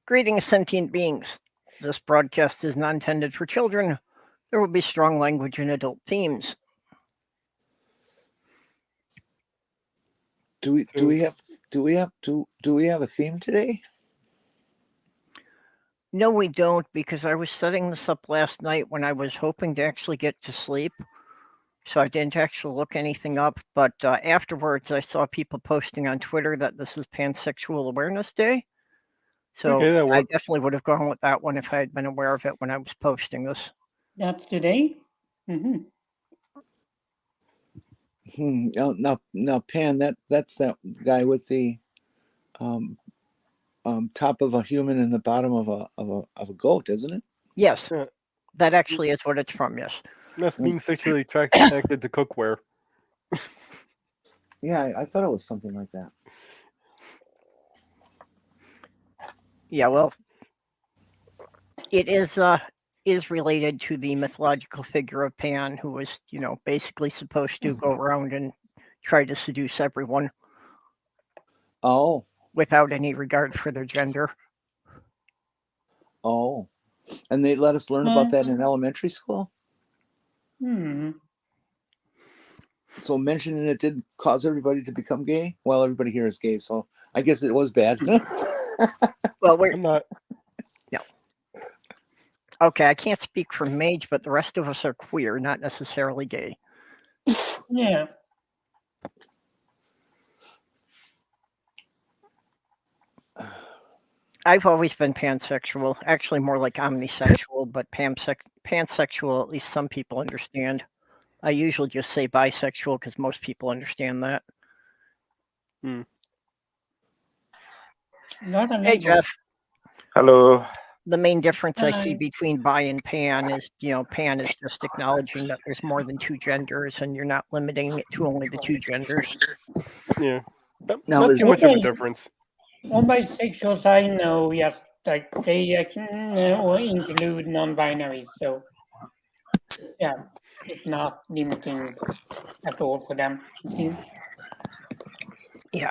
Greetings, sentient beings. This broadcast is not intended for children. There will be strong language and adult themes. Do we have a theme today? No, we don't, because I was setting this up last night when I was hoping to actually get to sleep. So I didn't actually look anything up, but afterwards I saw people posting on Twitter that this is Pansexual Awareness Day. So Okay, that I worked. definitely would have gone with that one if I had been aware of it when I was posting this. That's today? Mm-hmm. Now, Pan, that's that guy with the top of a human and the bottom of a goat, isn't it? Yes, Yeah. that actually is what it's from, yes. That's being sexually attracted to cookware. Yeah, I thought it was something like that. Yeah, well, it is related to the mythological figure of Pan, who was, basically supposed to go around and try to seduce everyone. Oh. Without any regard for their gender. Oh. And they let us learn about that in elementary school? So mentioning it did cause everybody to become gay? Well, everybody here is gay, so I guess it was bad. Well, I'm not. Yeah. Okay, I can't speak for Mage, but the rest of us are queer, not necessarily gay. Yeah. I've always been pansexual, actually more like omnisexual, but pansexual, at least some people understand. I usually just say bisexual because most people understand that. Hey, Jeff. Hello. The main difference I see between bi and pan is, pan is just acknowledging that there's more than two genders and you're not limiting it to only the two genders. Yeah. Not too much of a difference. On bisexuals, I know, yes, like they include non-binaries, so yeah, it's not limiting at all for them. Yeah.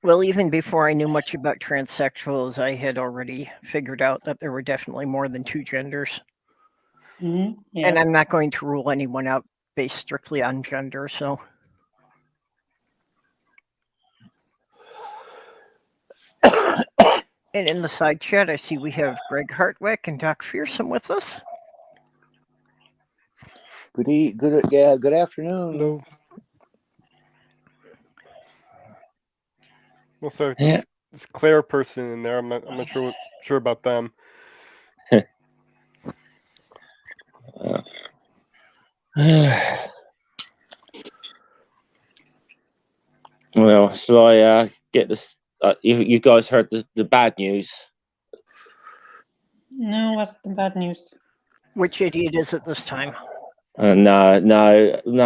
Well, even before I knew much about transsexuals, I had already figured out that there were definitely more than two genders. Yeah. And I'm not going to rule anyone out based strictly on gender, so. And in the side chat, I see we have Greg Hartwick and Doc Fearsome with us. Good afternoon. Hello. Also, this Clara person in there. I'm not sure about them. Well, so I get this. You guys heard the bad news? No, what's the bad news? Which idiot is it this time? No.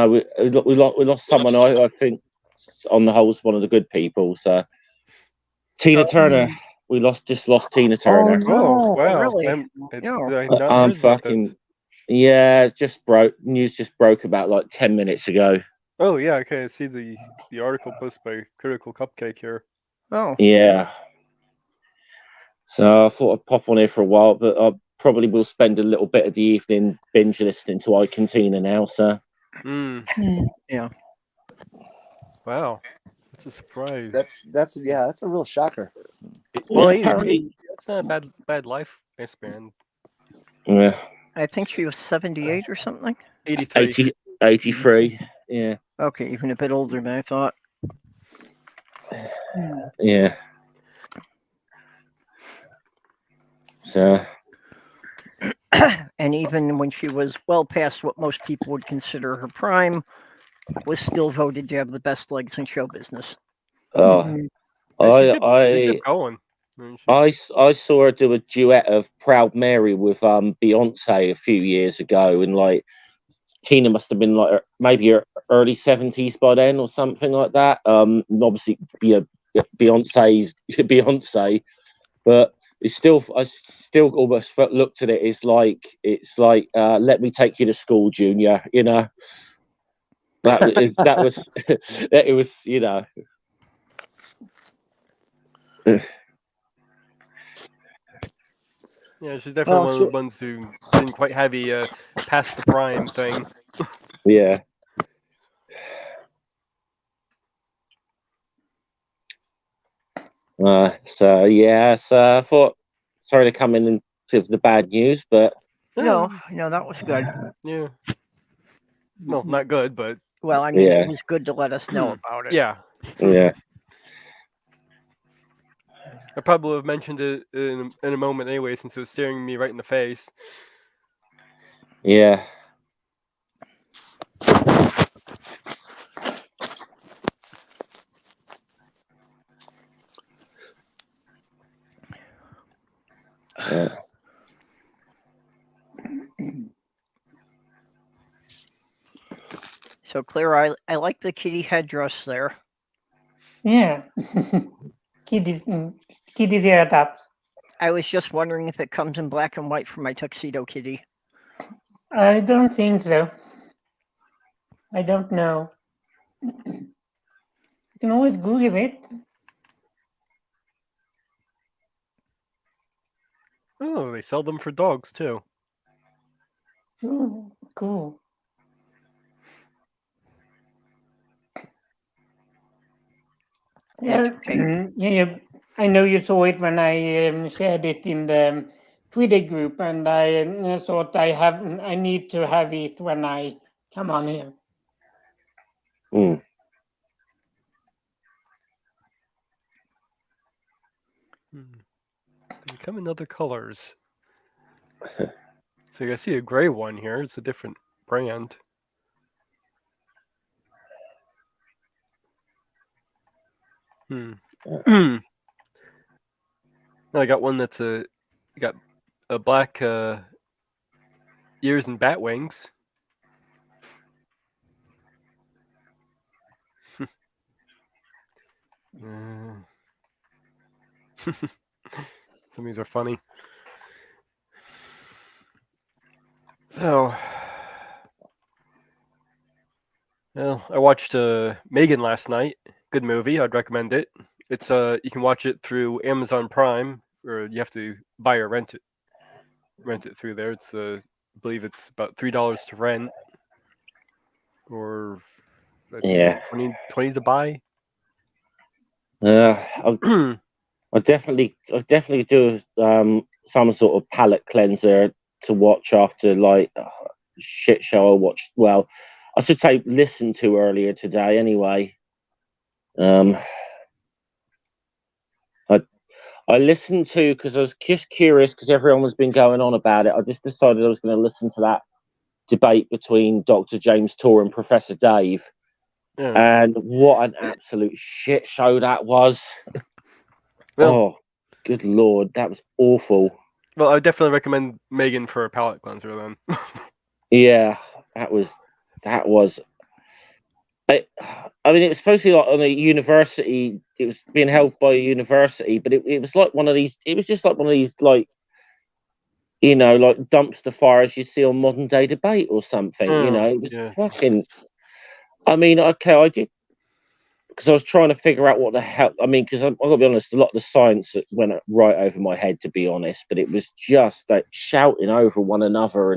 We lost someone. I think on the whole was one of the good people. So Tina Turner. We just lost Tina Turner. Oh wow! Really? I'm fucking. Yeah, news just broke about like 10 minutes ago. Oh yeah, okay. I see the article posted by Critical Cupcake here. Oh yeah. So I thought I'd pop on here for a while, but I probably will spend a little bit of the evening binge listening to iCantina now. So. Yeah. Wow, that's a surprise. That's a real shocker. Well, it's not a bad life span. Yeah. I think she was 78 or something. 83. 83. Yeah. Okay, even a bit older than I thought. Yeah. So. And even when she was well past what most people would consider her prime, was still voted to have the best legs in show business. Oh, she kept going. I saw her do a duet of Proud Mary with Beyonce a few years ago, and like Tina must have been like maybe her early 70s by then or something like that. And obviously, Beyonce's Beyonce, but I still almost looked at it as like it's like let me take you to school, Junior. You know. that was it was, you know. Yeah, she's definitely one of so- the ones who didn't quite have a past the prime thing. Yeah. So yeah, so I thought, sorry to come in and give the bad news, but No, that was good. Yeah. Well, not good, but Well, I mean, Yeah. it was good to let us know about it. yeah. yeah, I probably would have mentioned it in a moment anyway, since it was staring me right in the face. yeah. So, Clara, I like the kitty headdress there. Yeah. Kitties ear tops. I was just wondering if it comes in black and white for my tuxedo kitty. I don't think so. I don't know. You can always Google it. Oh, they sell them for dogs too. Ooh, cool. Yeah, yeah. I know you saw it when I shared it in the Twitter group, and I thought I need to have it when I come on here. Mm. They come in other colors. So I see a gray one here. It's a different brand. I got one that's got a black ears and bat wings. Some of these are funny. So, well, I watched Megan last night. Good movie. I'd recommend it. It's you can watch it through Amazon Prime, or you have to buy or rent it. Rent it through there. It's I believe it's about $3 to rent, or I think Yeah. it's 20 to buy. I definitely do some sort of palate cleanser to watch after like shit show I watched. Well, I should say listen to earlier today. Anyway, I listened to because I was just curious because everyone was been going on about it. I just decided I was going to listen to that debate between Dr. James Tour and Professor Dave. Yeah. And what an absolute shit show that was. Well, oh, good Lord, that was awful. Well, I definitely recommend Megan for a palate cleanser then. Yeah, that was. I mean, it was supposed to be like on a university. It was being held by a university, but it was like one of these. It was just like one of these, like, you know, like dumpster fires you see on modern day debate or something. You know, it was fucking. I mean, okay, I did because I was trying to figure out what the hell. I mean, because I've got to be honest, a lot of the science went right over my head, to be honest. But it was just like shouting over one another,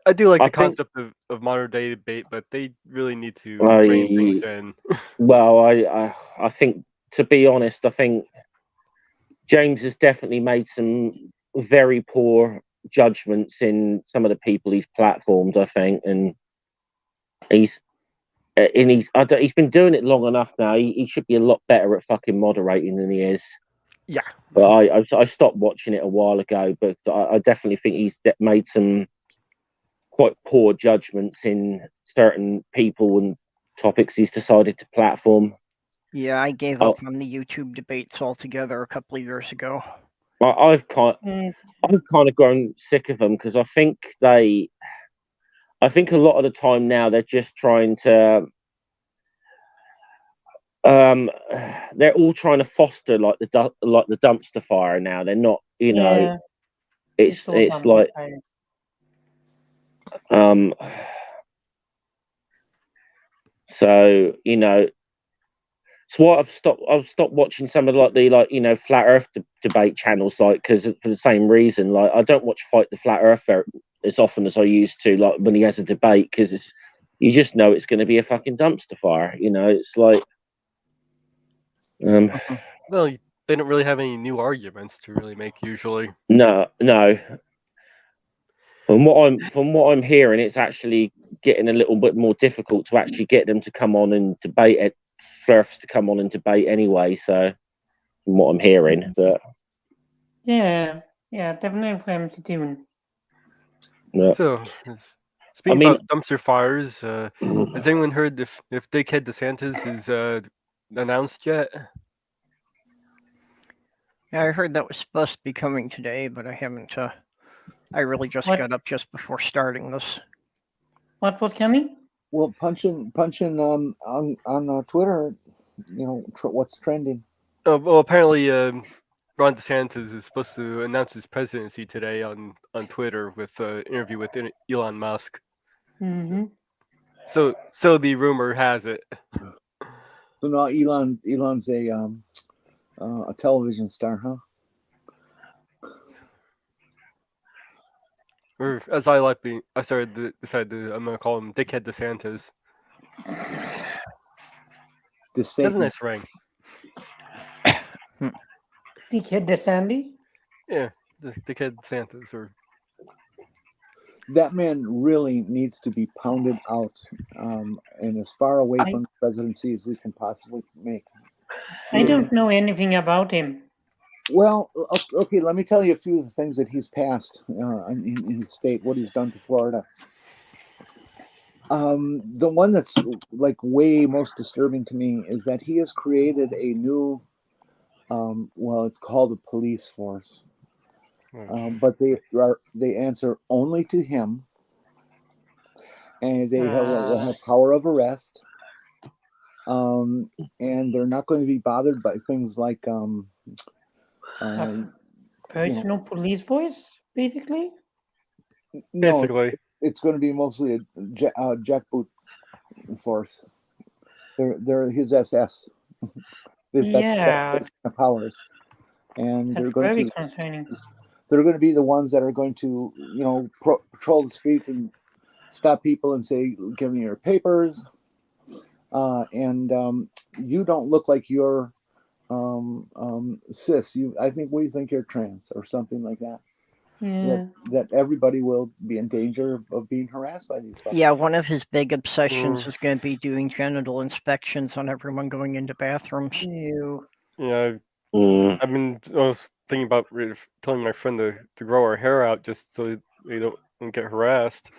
I do like the concept of modern day debate, but they really need to rein things in. Well, I think, to be honest, I think James has definitely made some very poor judgments in some of the people he's platformed, I think, and he's been doing it long enough now. He should be a lot better at fucking moderating than he is. Yeah. But I stopped watching it a while ago, but I definitely think he's made some quite poor judgments in certain people and topics he's decided to platform. Yeah, I gave up on the YouTube debates altogether a couple of years ago. I've kind of grown sick of them because I think a lot of the time now they're just trying to they're all trying to foster like the dumpster fire now. They're not, you know, it's like So it's why I've stopped watching some of the flat Earth debate channels, because for the same reason. Like, I don't watch Fight the Flat Earth as often as I used to, like when he has a debate, because you just know it's going to be a fucking dumpster fire. It's like Well, they don't really have any new arguments to really make usually. no. From what I'm hearing, it's actually getting a little bit more difficult to actually get them to come on and debate it. Flirts to come on and debate anyway. So, from what I'm hearing, but Yeah, definitely for him to do. So, speaking mean- about dumpster fires, has anyone heard if Dickhead DeSantis is announced yet? Yeah, I heard that was supposed to be coming today, but I haven't. I really just What? got up just before starting this. What was coming? Well, punching on Twitter, what's trending. Oh, well, apparently, Ron DeSantis is supposed to announce his presidency today on Twitter with an interview with Elon Musk. Mm-hmm. So the rumor has it. So now Elon's a television star, huh? Or as I like being, I decided I'm gonna call him Dickhead DeSantis. This That's a nice ring. Dickhead the Sandy? Yeah, Dickhead DeSantis. Or that man really needs to be pounded out, and as far away from the presidency as we can possibly make. I don't know anything about him. Well, okay, let me tell you a few of the things that he's passed in his state, what he's done to Florida. The one that's like way most disturbing to me is that he has created a new, it's called a police force, but they answer only to him, and they have power of arrest, and they're not going to be bothered by things like Personal police voice, basically? No, basically, it's going to be mostly a jackboot force. They're his SS. That's powers, and That's very concerning. They're going to be the ones that are going to, patrol the streets and stop people and say, "Give me your papers," and you don't look like you're cis. I think we think you're trans or something like that. Yeah. That everybody will be in danger of being harassed by these folks. Yeah, one of his big obsessions is going to be doing genital inspections on everyone going into bathrooms. Ew. yeah. I was thinking about telling my friend to grow her hair out just so they don't get harassed.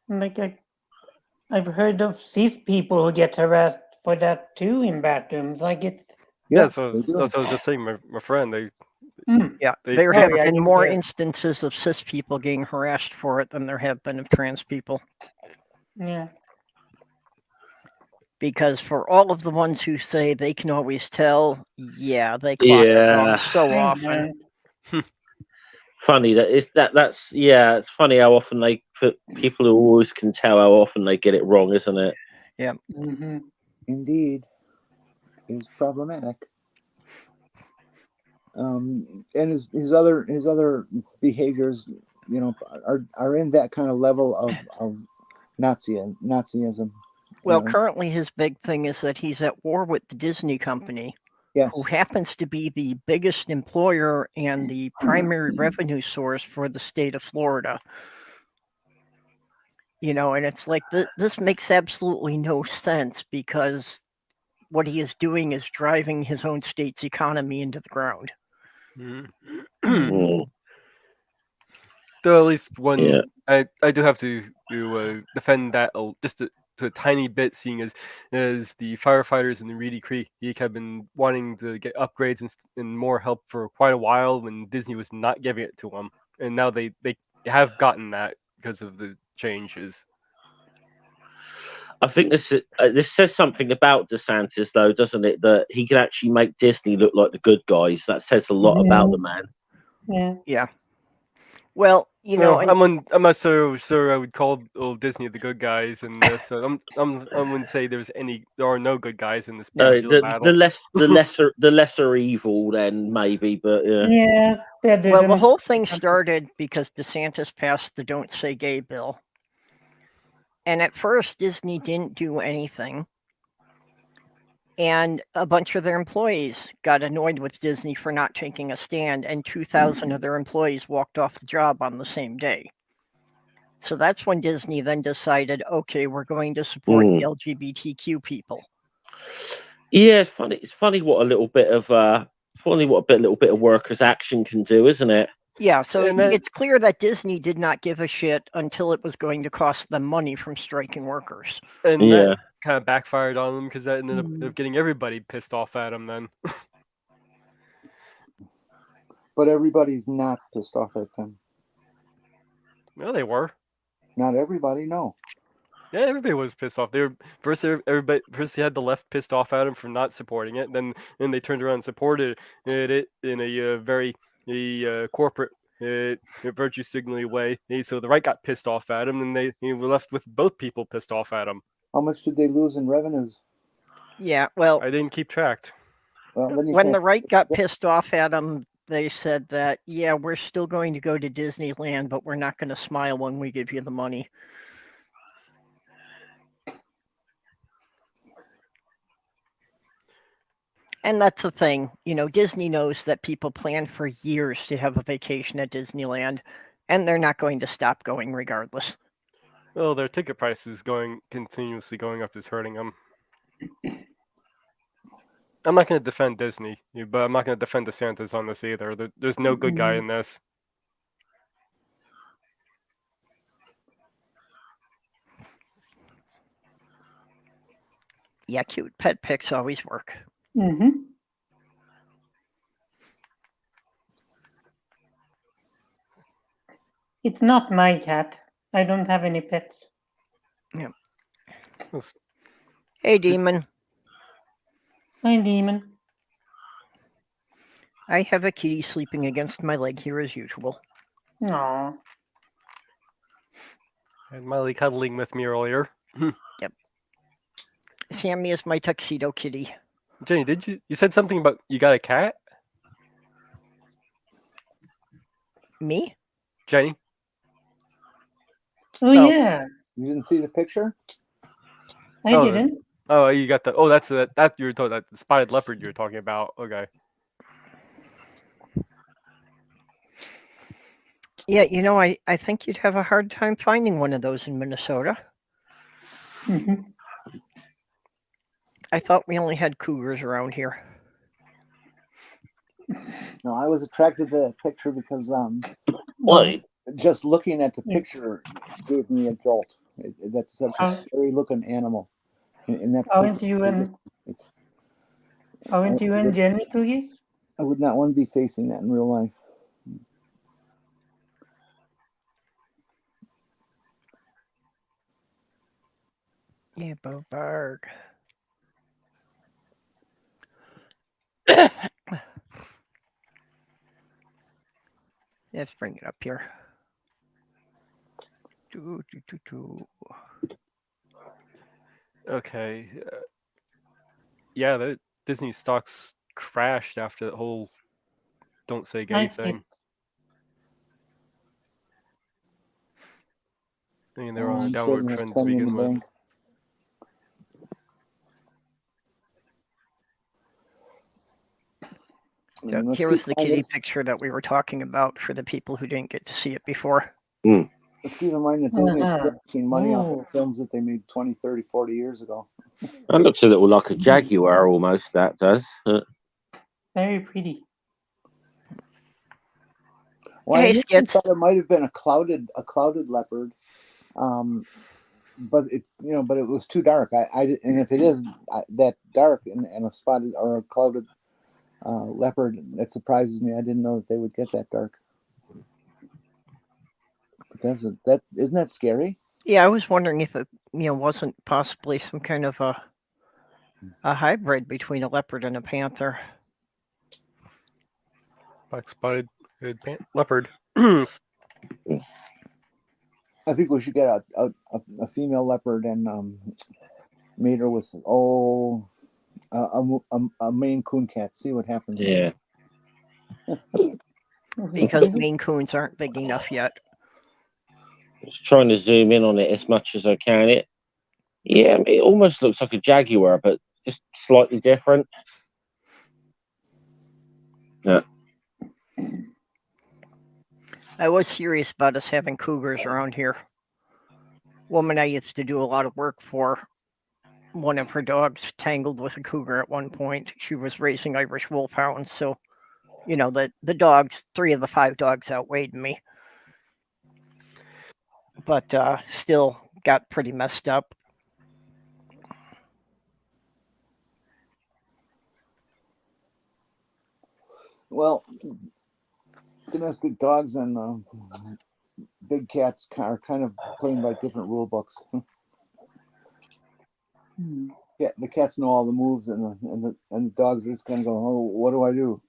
Like I've heard of cis people who get harassed for that too in bathrooms. That's what I was just saying. My friend, There have been more instances of cis people getting harassed for it than there have been of trans people. Yeah. Because for all of the ones who say they can always tell, they clock it wrong so often. Funny that's it's funny how often people who always can tell how often they get it wrong, isn't it? Yeah. Mm-hmm. Indeed, it's problematic. And his other behaviors, are in that kind of level of Nazism. Well, currently his big thing is that he's at war with the Disney company, who happens to be the biggest employer and the primary revenue source for the state of Florida. And it's like this makes absolutely no sense, because what he is doing is driving his own state's economy into the ground. Though at least one, I do have to defend that just to a tiny bit, seeing as the firefighters in the Reedy Creek have been wanting to get upgrades and more help for quite a while, when Disney was not giving it to them, and now they have gotten that because of the changes. I think this says something about DeSantis, though, doesn't it? That he can actually make Disney look like the good guys. That says a lot about the man. Yeah. Yeah. Well, No, and I'm not so sure I would call old Disney the good guys in this. I wouldn't say there are no good guys in this particular battle. the lesser evil then maybe, but yeah. Yeah, they well, the didn't. whole thing started because DeSantis passed the Don't Say Gay bill. And at first, Disney didn't do anything. And a bunch of their employees got annoyed with Disney for not taking a stand, and 2,000 of their employees walked off the job on the same day. So that's when Disney then decided, okay, we're going to support the LGBTQ people. Yeah, it's funny what a little bit of workers' action can do, isn't it? Yeah, so And then- it's clear that Disney did not give a shit until it was going to cost them money from striking workers. And Yeah. that kind of backfired on them because that ended up getting everybody pissed off at them then. But everybody's not pissed off at them. No, they were. Not everybody, no. Yeah, everybody was pissed off. They were first. First, they had the left pissed off at him for not supporting it. Then they turned around and supported it in a very corporate, virtue signaling way. So the right got pissed off at him, and they were left with both people pissed off at him. How much did they lose in revenues? Yeah, well, I didn't keep track. Well, then you when can't- the right got pissed off at them, they said that, yeah, we're still going to go to Disneyland, but we're not going to smile when we give you the money. And that's the thing, Disney knows that people plan for years to have a vacation at Disneyland, and they're not going to stop going regardless. Well, their ticket prices continuously going up is hurting them. I'm not going to defend Disney, but I'm not going to defend DeSantis on this either. There's no good guy in this. Yeah, cute pet pics always work. Mm-hmm. It's not my cat. I don't have any pets. Hey, Demon. Hi, Demon. I have a kitty sleeping against my leg here as usual. Aww. And Miley cuddling with me earlier. Sammy is my tuxedo kitty. Jenny, you said something about you got a cat? Me? Jenny? Oh, Oh. yeah. You didn't see the picture? I Oh, didn't. Oh, you got the. Oh, that's that you were talking that spotted leopard you were talking about. Okay. Yeah, I think you'd have a hard time finding one of those in Minnesota. Mm-hmm. I thought we only had cougars around here. No, I was attracted to that picture because Well, just looking at the picture gave me a jolt. That's such a scary looking animal. In that Aren't picture, you and it's Jenny cookies? I would not want to be facing that in real life. Yeah, Boberg. Let's bring it up here. Okay. Yeah, the Disney stocks crashed after the whole "Don't Say Gay" thing. I mean, they were on a downward trend to begin with. So here was the kitty picture that we were talking about for the people who didn't get to see it before. Let's keep in mind that Disney's making money off of films that they made 20, 30, 40 years ago. that looks a little like a jaguar almost, that does. Very pretty. Well, Hey, I Skits. thought it might have been a clouded leopard, but it was too dark. And if it is that dark and a spotted or a clouded leopard, that surprises me. I didn't know that they would get that dark. But isn't that scary? Yeah, I was wondering if it wasn't possibly some kind of a hybrid between a leopard and a panther. Black spotted leopard. I think we should get a female leopard and mate her with a Maine Coon cat. See what happens. Yeah. Because Maine Coons aren't big enough yet. Just trying to zoom in on it as much as I can. It almost looks like a jaguar, but just slightly different. Yeah. I was serious about us having cougars around here. Woman I used to do a lot of work for, one of her dogs tangled with a cougar at one point. She was raising Irish wolfhounds, so the dogs, 3 of the 5 dogs outweighed me, but still got pretty messed up. Well, domestic dogs and big cats are kind of playing by different rule books. Yeah, the cats know all the moves, and the dogs are just kind of going, "Oh, what do I do?"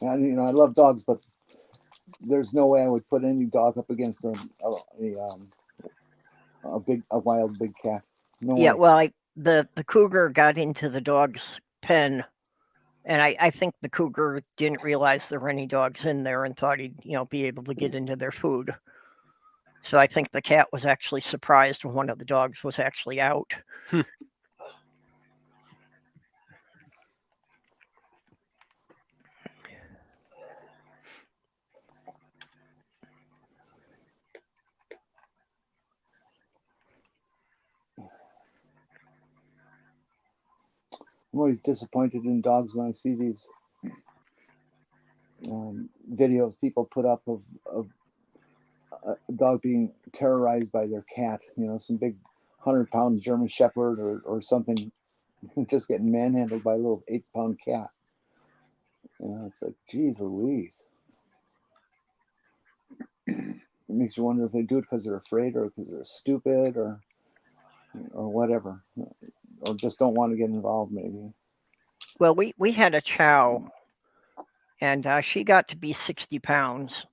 And I love dogs, but there's no way I would put any dog up against a wild big cat. No Yeah, way. well, the cougar got into the dog's pen, and I think the cougar didn't realize there were any dogs in there and thought he'd be able to get into their food. So I think the cat was actually surprised when one of the dogs was actually out. I'm always disappointed in dogs when I see these videos people put up of a dog being terrorized by their cat. Some big 100-pound German Shepherd or something, just getting manhandled by a little 8-pound cat. It's like, geez Louise. It makes you wonder if they do it because they're afraid or because they're stupid or whatever, or just don't want to get involved, maybe. Well, we had a chow, and she got to be 60 pounds.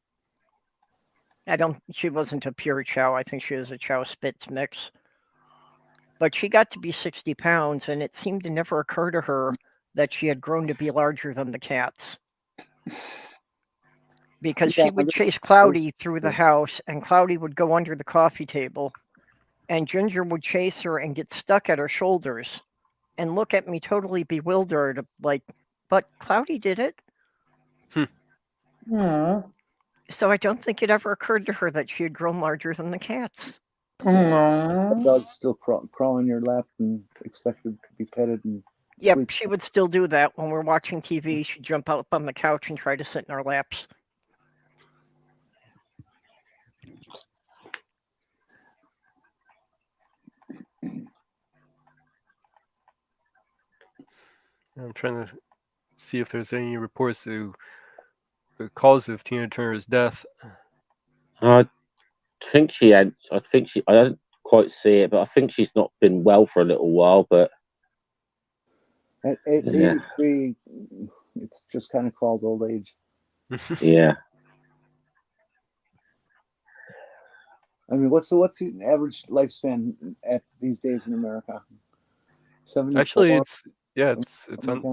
She wasn't a pure chow. I think she was a chow Spitz mix. But she got to be 60 pounds, and it seemed to never occur to her that she had grown to be larger than the cats. Because she would chase Cloudy through the house, and Cloudy would go under the coffee table, and Ginger would chase her and get stuck at her shoulders and look at me totally bewildered, like, but Cloudy did it. So I don't think it ever occurred to her that she had grown larger than the cats. The dog's still crawl in your lap and expected to be petted and Yep, sleep. she would still do that when we're watching TV. She'd jump up on the couch and try to sit in our laps. I'm trying to see if there's any reports to the cause of Tina Turner's death. I think she had. I don't quite see it, but I think she's not been well for a little while. But at 83, it's just kind of called old age. Yeah. I mean, what's the average lifespan at these days in America? 74? Actually, it's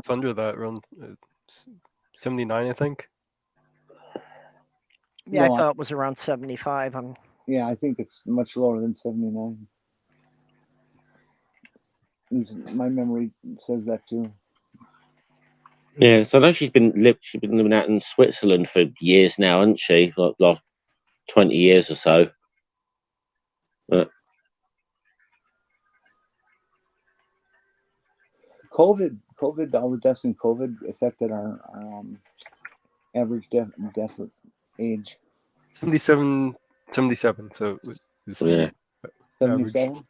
under that, around 79, I think. Yeah, no, I thought it was around 75. Yeah, I think it's much lower than 79. My memory says that too. Yeah, so I know she's been living out in Switzerland for years now, hasn't she? Like 20 years or so. COVID, all the deaths in COVID affected our average death age. 77. So yeah, 77.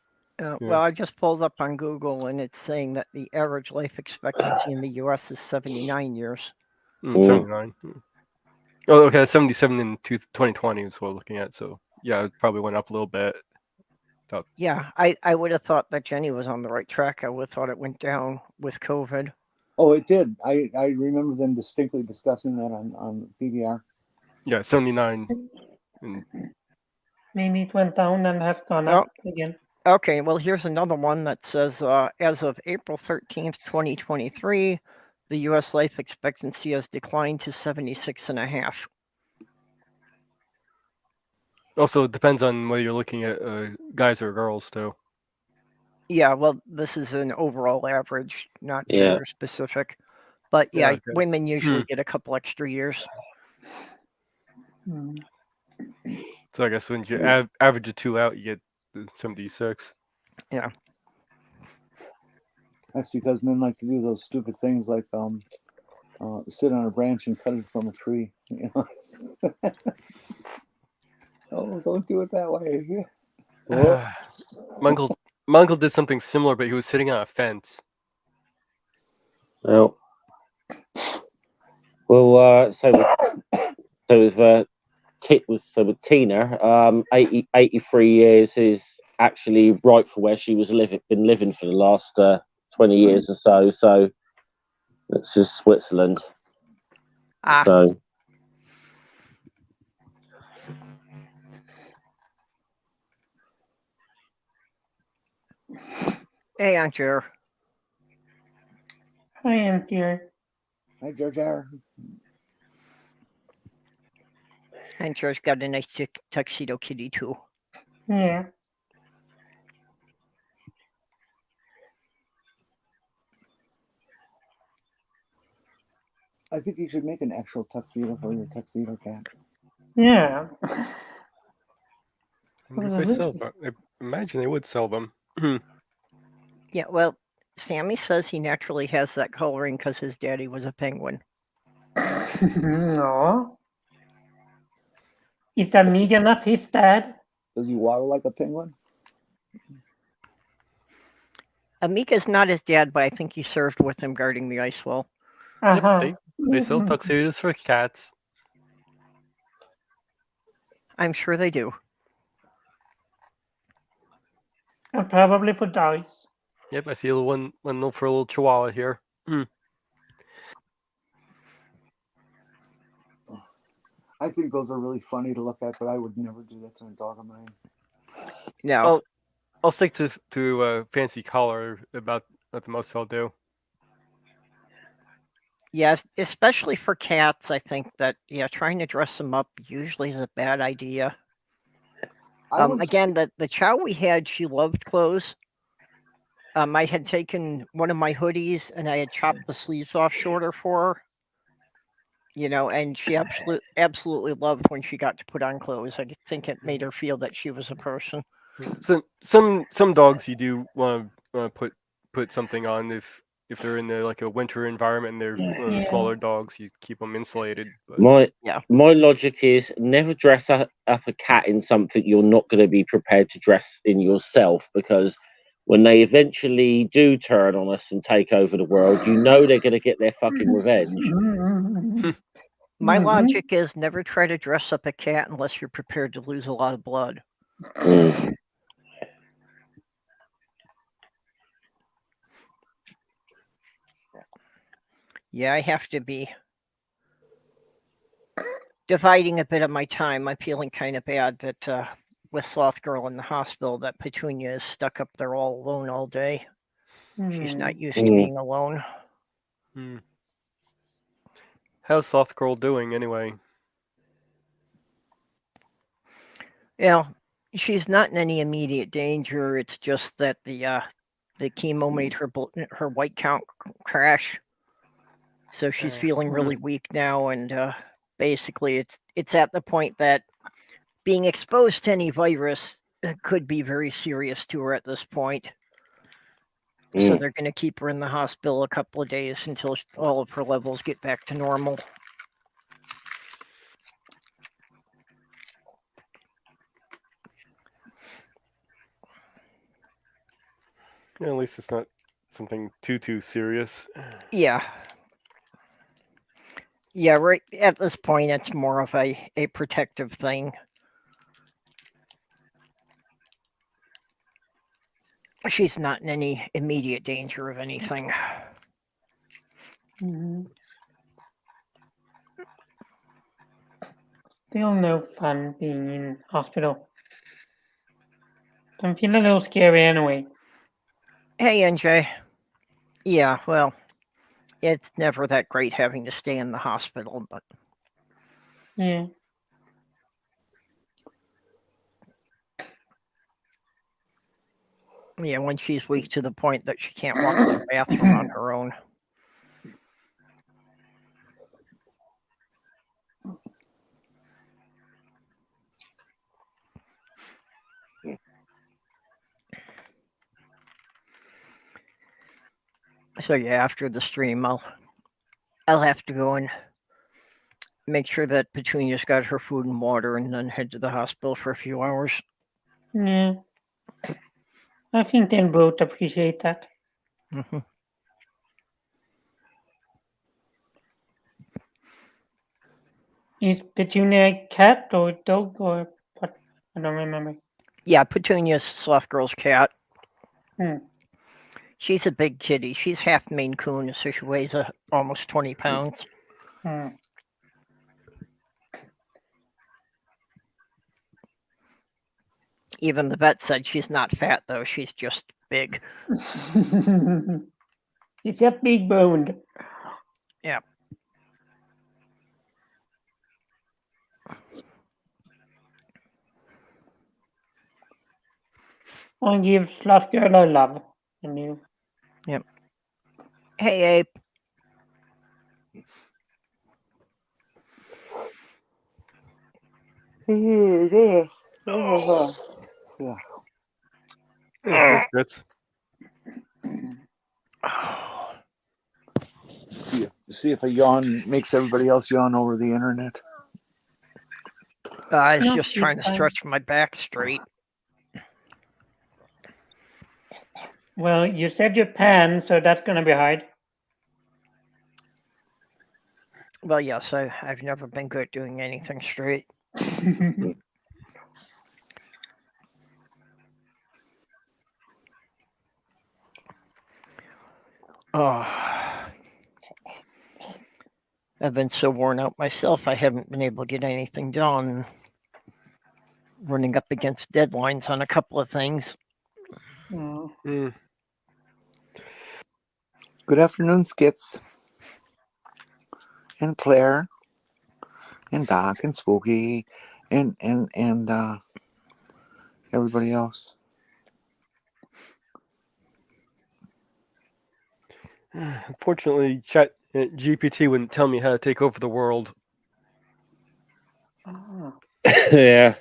Well, I just pulled up on Google, and it's saying that the average life expectancy in the U.S. is 79 years. 79. Oh, okay, 77 in 2020 is what we're looking at. So yeah, it probably went up a little bit. Yeah, I would have thought that Jenny was on the right track. I would have thought it went down with COVID. Oh, it did. I remember them distinctly discussing that on PBR. Yeah, 79. And Maybe it went down and has gone up again. Okay, well, here's another one that says, as of April 13th, 2023, the U.S. life expectancy has declined to 76.5. also, it depends on whether you're looking at guys or girls, too. Yeah, well, this is an overall average, not Yeah. gender specific. But yeah, Okay. women usually get a couple extra years. Mm. So I guess when you average the two out, you get the 76. Yeah. That's because men like to do those stupid things like sit on a branch and cut it from a tree. You know? Oh, don't do it that way. My uncle did something similar, but he was sitting on a fence. Well, with Tina, 83 years is actually right for where she was been living for the last 20 years or so. So it's just Switzerland. So Hey, Aunt Jer. Hi, Aunt Jer. Hi, Jar. Aunt Jer's got a nice tuxedo kitty too. Yeah. I think you should make an actual tuxedo for your tuxedo cat. Yeah. I imagine they would sell them. Yeah, well, Sammy says he naturally has that coloring because his daddy was a penguin. No. Is Amiga not his dad? Does he waddle like a penguin? Amika's not his dad, but I think he served with him guarding the ice wall. Uh-huh. Yep, they sell tuxedos for cats. I'm sure they do. And probably for dogs. Yep, I see a one for a little chihuahua here. I think those are really funny to look at, but I would never do that to a dog of mine. No. I'll stick to fancy collar about the most I'll do. Yes, especially for cats, I think that trying to dress them up usually is a bad idea. Again, the chow we had, she loved clothes. I had taken one of my hoodies and I had chopped the sleeves off shorter for her. And she absolutely loved when she got to put on clothes. I think it made her feel that she was a person. So some dogs you do want to put something on if they're in like a winter environment and they're one of the smaller dogs, you keep them insulated. But... My logic is never dress up a cat in something you're not going to be prepared to dress in yourself, because when they eventually do turn on us and take over the world, they're going to get their fucking revenge. My logic is never try to dress up a cat unless you're prepared to lose a lot of blood. Yeah, I have to be dividing a bit of my time. I'm feeling kind of bad that with Sloth Girl in the hospital, that Petunia is stuck up there all alone all day. She's not used to being alone. How's Sloth Girl doing anyway? Yeah, she's not in any immediate danger. It's just that the chemo made her white count crash, so she's feeling really weak now, and basically it's at the point that being exposed to any virus could be very serious to her at this point. So they're going to keep her in the hospital a couple of days until all of her levels get back to normal. Yeah, at least it's not something too serious. Yeah, right at this point, it's more of a protective thing. She's not in any immediate danger of anything. Still no fun being in hospital. I feel a little scary anyway. Hey, NJ. Yeah, well, it's never that great having to stay in the hospital, but Yeah. yeah, when she's weak to the point that she can't walk to the bathroom on her own. So yeah, after the stream, I'll have to go and make sure that Petunia's got her food and water, and then head to the hospital for a few hours. Yeah. I think they'll both appreciate that. Hmm. Is Petunia a cat or a dog or what? I don't remember. Yeah, Petunia's Sloth Girl's cat. Hmm. She's a big kitty. She's half Maine Coon, so she weighs almost 20 pounds. Hmm. Even the vet said she's not fat, though. She's just big. It's just big boned. Yeah. I'll give Sloth Girl a love. And you. Yep. Hey, Ape. Thanks, Fritz. See if a yawn makes everybody else yawn over the internet. I was No, just it's trying to fine. stretch my back straight. Well, you said Japan, so that's gonna be hard. Well, yes, I've never been good at doing anything straight. Oh, I've been so worn out myself, I haven't been able to get anything done. Running up against deadlines on a couple of things. Mm. Good afternoon, Skits. And Claire. And Doc and Spooky. And everybody else. Unfortunately, Chat GPT wouldn't tell me how to take over the world. Yeah.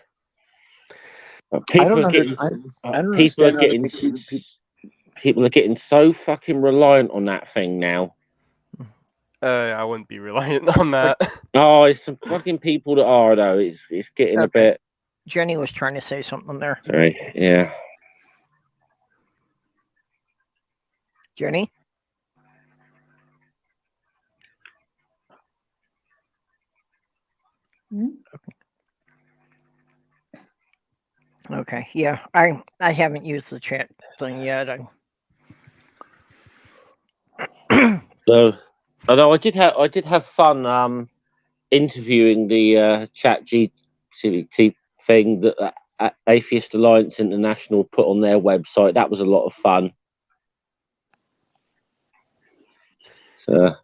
People are getting. I don't People are understand how getting. they make People are getting so fucking reliant on that thing now. I wouldn't be reliant on that. Oh, it's some fucking people that are though. It's getting a Okay. bit. Jenny was trying to say something there. Sorry. Yeah. Jenny? Okay. Yeah, I haven't used the chat thing yet. So, although I did have fun interviewing the Chat GPT thing that Atheist Alliance International put on their website. That was a lot of fun. So,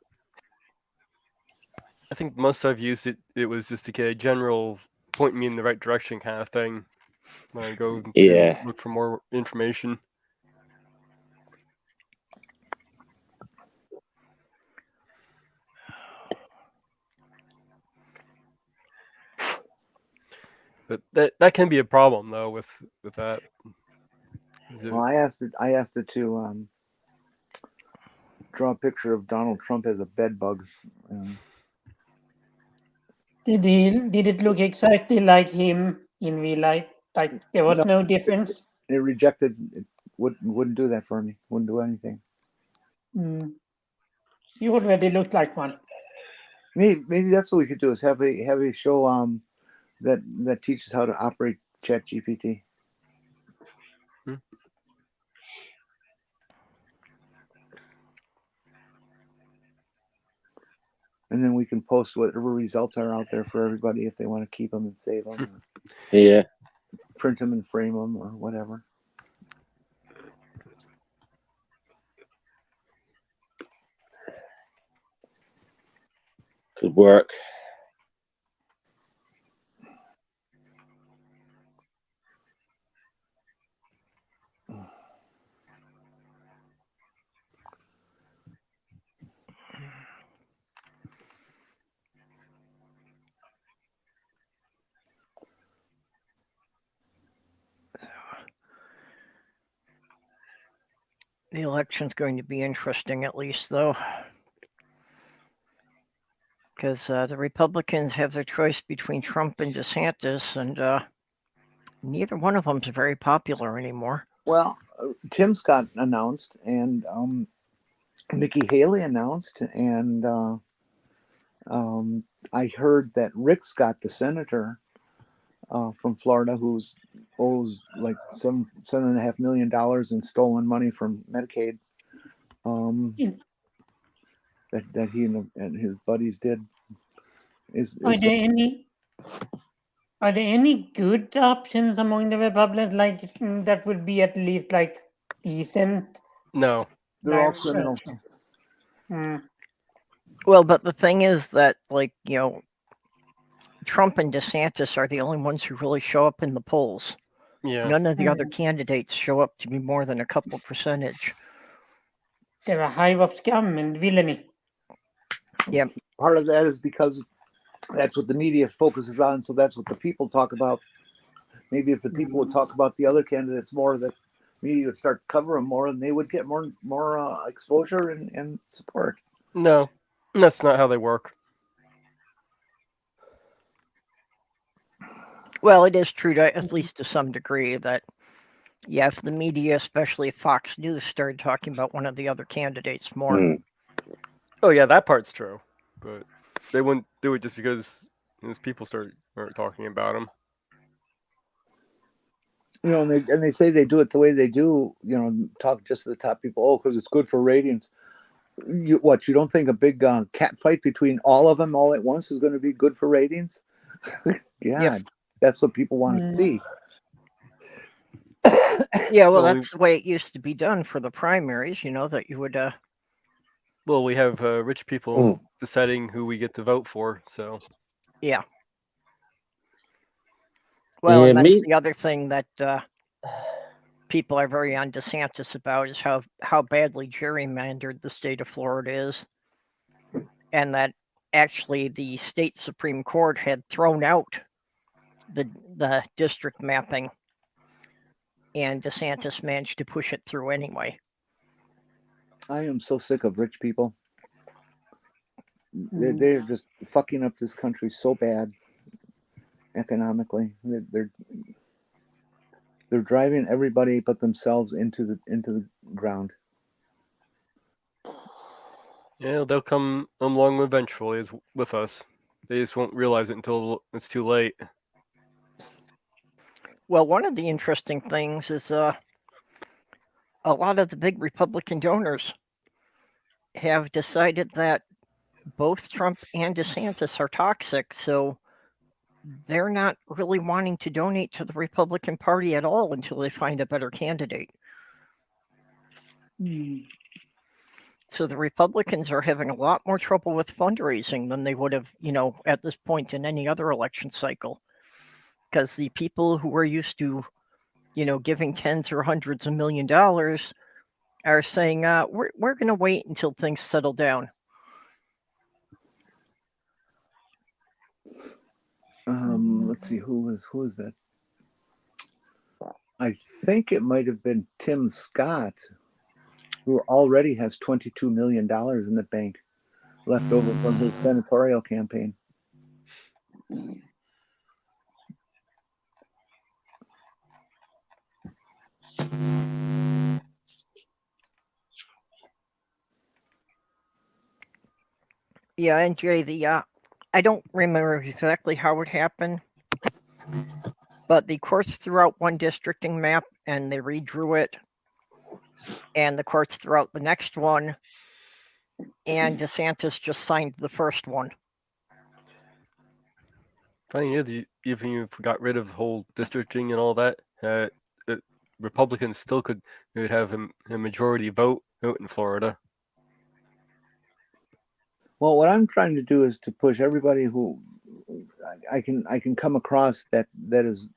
I think most I've used it was just to get a general point me in the right direction kind of thing when I go to look for more information. But that can be a problem though with that. Well, I asked it to draw a picture of Donald Trump as a bed bug. Did it look exactly like him in real life? Like there was no difference? It rejected. It wouldn't do that for me. Wouldn't do anything. You already looked like one. Maybe that's what we could do is have a show that teaches how to operate Chat GPT. and then we can post whatever results are out there for everybody if they want to keep them and save them, or Yeah. print them and frame them, or whatever. Could work. The election's going to be interesting, at least, though, because the Republicans have their choice between Trump and DeSantis, and neither one of them's very popular anymore. Well, Tim Scott announced, and Nikki Haley announced, and I heard that Rick Scott, the senator from Florida, who owes like $7.5 million in stolen money from Medicaid, that he and his buddies did. Are there any good options among the Republicans, like that would be at least like decent? No. They're all criminals. Well, but the thing is that, like, Trump and DeSantis are the only ones who really show up in the polls. Yeah. None of the other candidates show up to be more than a couple percentage. They're a hive of scum and villainy. Yeah. Part of that is because that's what the media focuses on, so that's what the people talk about. Maybe if the people would talk about the other candidates more, the media would start covering more, and they would get more exposure and support. No, that's not how they work. Well, it is true, at least to some degree, that yes, the media, especially Fox News, started talking about one of the other candidates more. Oh yeah, that part's true, but they wouldn't do it just because people start talking about them. And they say they do it the way they do. Talk just to the top people. Oh, because it's good for ratings. You don't think a big cat fight between all of them all at once is going to be good for ratings? Yeah, that's what people want to see. Yeah, well, that's the way it used to be done for the primaries. That you would. Well, we have rich people deciding who we get to vote for, so. Yeah. Well, and that's the other thing that people are very on DeSantis about is how badly gerrymandered the state of Florida is, and that actually the state Supreme Court had thrown out the district mapping, and DeSantis managed to push it through anyway. I am so sick of rich people. They're just fucking up this country so bad economically. They're driving everybody but themselves into the ground. Yeah, they'll come along eventually with us. They just won't realize it until it's too late. Well, one of the interesting things is a lot of the big Republican donors have decided that both Trump and DeSantis are toxic, so they're not really wanting to donate to the Republican Party at all until they find a better candidate. So the Republicans are having a lot more trouble with fundraising than they would have, at this point in any other election cycle. Because the people who are used to, giving tens or hundreds of $1 million are saying, we're going to wait until things settle down. Let's see, who is that? I think it might have been Tim Scott, who already has $22 million in the bank left over from his senatorial campaign. Yeah, and Jay, I don't remember exactly how it happened, but the courts threw out one districting map and they redrew it, and the courts threw out the next one, and DeSantis just signed the first one. Funny, yeah, even if we got rid of the whole districting and all that, Republicans still could would have a majority vote in Florida. Well, what I'm trying to do is to push everybody who I can come across that is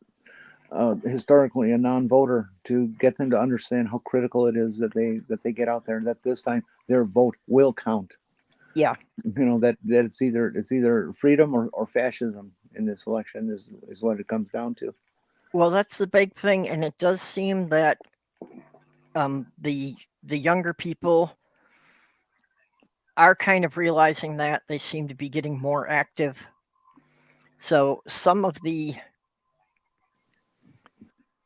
historically a non-voter, to get them to understand how critical it is that they get out there, and that this time their vote will count. Yeah. You know, that it's either freedom or fascism in this election is what it comes down to. Well, that's the big thing, and it does seem that the younger people are kind of realizing that. They seem to be getting more active. So some of the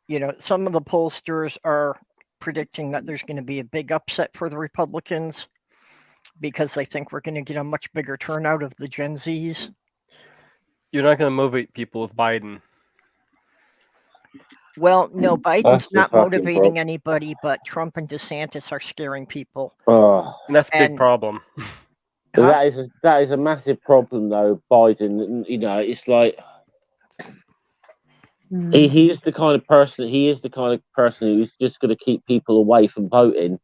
pollsters are predicting that there's going to be a big upset for the Republicans, because they think we're going to get a much bigger turnout of the Gen Zs. You're not going to motivate people with Biden. Well, no, Biden's That's the not fucking motivating problem. anybody, but Trump and DeSantis are scaring people. Oh, And that's a big And- problem. that is a massive problem, though. Biden, you know, it's like he is the kind of person. He is the kind of person who's just going to keep people away from voting.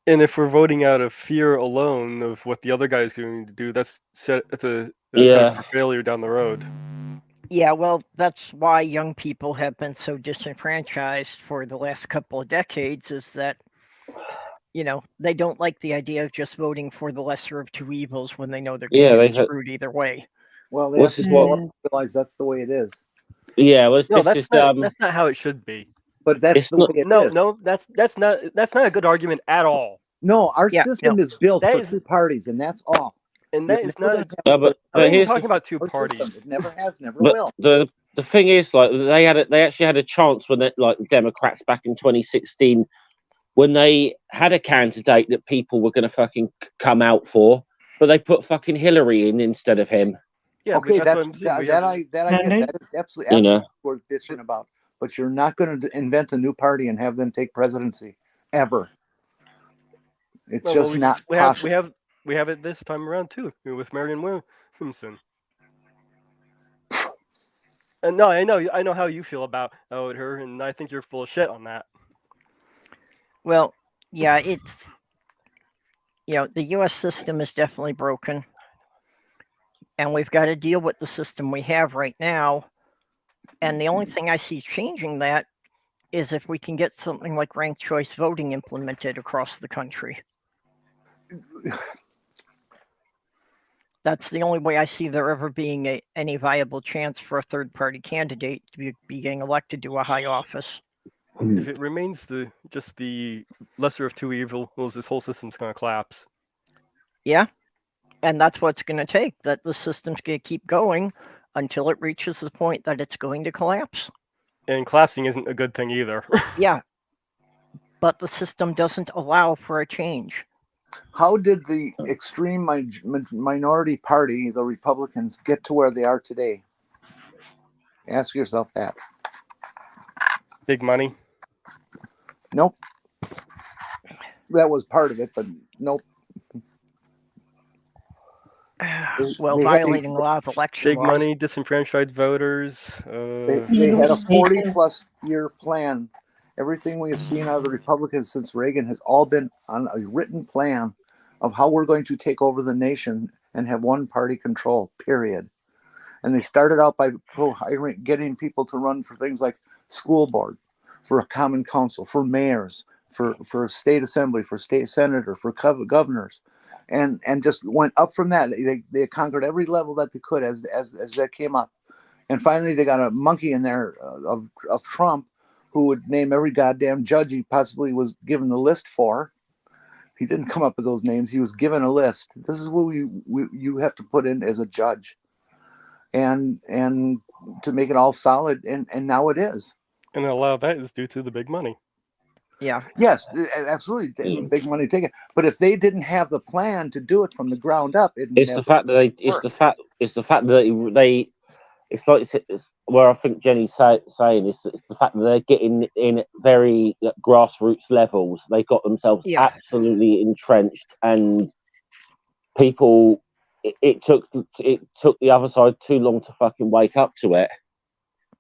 And if we're voting out of fear alone of what the other guy is going to do, that's a setup for failure down the road. Yeah, well, that's why young people have been so disenfranchised for the last couple of decades, is that, you know, they don't like the idea of just voting for the lesser of two evils when they know they're going to be screwed either way. Well, they What's have his to what? realize that's the way it is. Yeah, well, No, this is that's not how it should be. But that's It's the not- way it No, is. no, that's not a good argument at all. No, our Yeah, system no. is built That for is- two parties, and that's all. And that You're is never not. gonna Yeah, have but I'm not even here's talking about two our parties. system. It never has, never But will. the thing is, like, they actually had a chance when the Democrats back in 2016, when they had a candidate that people were going to fucking come out for, but they put fucking Hillary in instead of him. Yeah, Okay, but that's what I'm saying. that I get. That is absolutely You know. worth bitching about. But you're not going to invent a new party and have them take presidency ever. It's just not possible. We have it this time around too with Marianne Williamson. And no, I know how you feel about her, and I think you're full of shit on that. Well, yeah, it's, you know, the U.S. system is definitely broken, and we've got to deal with the system we have right now. And the only thing I see changing that is if we can get something like ranked choice voting implemented across the country. That's the only way I see there ever being any viable chance for a third-party candidate to be getting elected to a high office. If it remains just the lesser of two evils, this whole system's going to collapse. Yeah, and that's what it's going to take, that the system's going to keep going until it reaches the point that it's going to collapse. And collapsing isn't a good thing either. Yeah, but the system doesn't allow for a change. How did the extreme minority party, the Republicans, get to where they are today? Ask yourself that. Big money. Nope. That was part of it, but nope. Well, violating a lot of election Big laws. money, disenfranchised voters. They had a 40-plus year plan. Everything we have seen out of the Republicans since Reagan has all been on a written plan of how we're going to take over the nation and have one-party control, period. And they started out by getting people to run for things like school board, for a common council, for mayors, for state assembly, for state senator, for governors. And just went up from that. They conquered every level that they could as that came up. And finally, they got a monkey in there of Trump, who would name every goddamn judge he possibly was given the list for. He didn't come up with those names. He was given a list. This is what you have to put in as a judge, and to make it all solid. And now it is. And a lot of that is due to the big money. Yeah. Yes, absolutely. Big money taken. But if they didn't have the plan to do it from the ground up, it's the fact that they it's like where I think Jenny's saying is it's the fact that they're getting in very grassroots levels. They got themselves absolutely entrenched, and people, it took the other side too long to fucking wake up to it.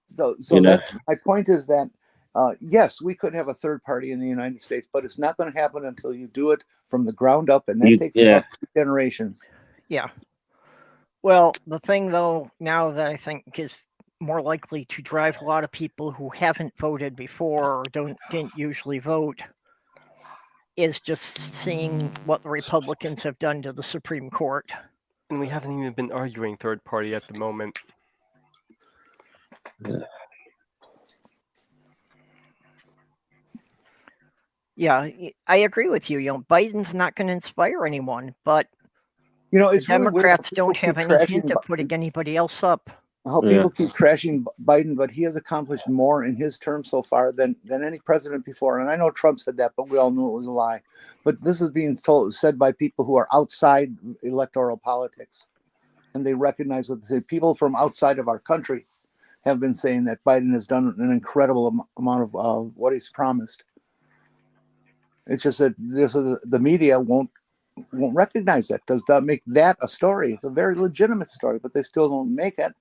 So You know? that's my point, is that yes, we could have a third party in the United States, but it's not going to happen until you do it from the ground up, and that takes about 2 generations. Yeah. Well, the thing though now that I think is more likely to drive a lot of people who haven't voted before or didn't usually vote is just seeing what the Republicans have done to the Supreme Court. And we haven't even been arguing third party at the moment. Yeah, I agree with you. Biden's not going to inspire anyone, but It's the really weird how Democrats people don't keep have any hint trashing of putting anybody else up. how people keep trashing Biden, but he has accomplished more in his term so far than any president before. And I know Trump said that, but we all knew it was a lie. But this is being said by people who are outside electoral politics, and they recognize what they say. People from outside of our country have been saying that Biden has done an incredible amount of what he's promised. It's just that the media won't recognize that. Does not make that a story. It's a very legitimate story, but they still don't make it.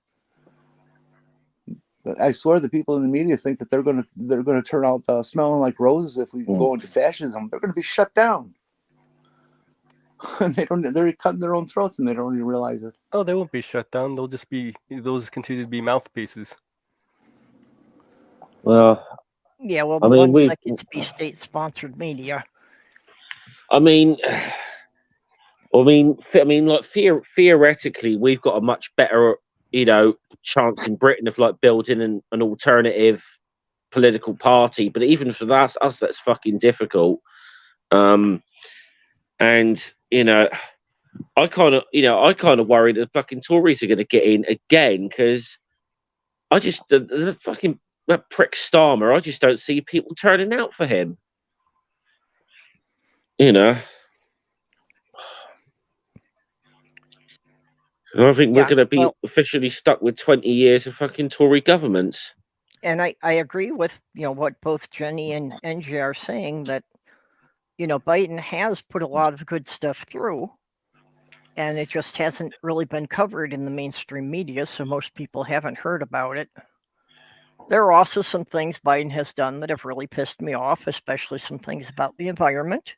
I swear the people in the media think that they're going to turn out smelling like roses if we go into fascism. They're going to be shut down. And they're cutting their own throats, and they don't even realize it. Oh, they won't be shut down. They'll just continue to be mouthpieces. Well, yeah, well, the ones that get to be state-sponsored media. Like theoretically, we've got a much better, chance in Britain of like building an alternative political party. But even for us, that's fucking difficult. And I kind of worry that fucking Tories are going to get in again, because I just the fucking that prick Starmer. I just don't see people turning out for him. I think we're going to be officially stuck with 20 years of fucking Tory governments. And I agree with what both Jenny and NJ are saying, that Biden has put a lot of good stuff through, and it just hasn't really been covered in the mainstream media, so most people haven't heard about it. There are also some things Biden has done that have really pissed me off, especially some things about the environment.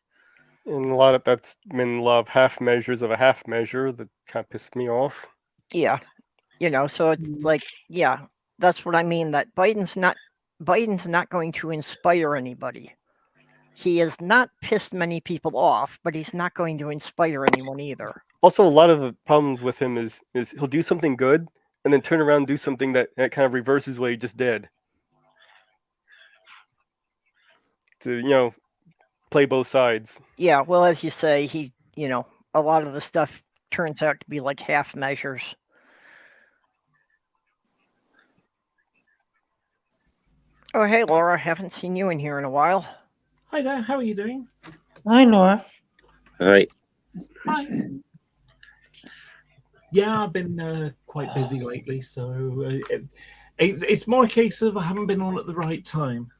And a lot of half measures of a half measure that kind of pissed me off. Yeah. So it's like, yeah, that's what I mean, that Biden's not going to inspire anybody. He has not pissed many people off, but he's not going to inspire anyone either. Also, a lot of the problems with him is he'll do something good and then turn around and do something that kind of reverses what he just did. To, play both sides. Yeah, well, as you say, he, a lot of the stuff turns out to be like half measures. Oh, hey, Laura, haven't seen you in here in a while. Hi there, how are you doing? Hi, Laura. Hi. Hi. Yeah, I've been quite busy lately, so it's more a case of I haven't been on at the right time.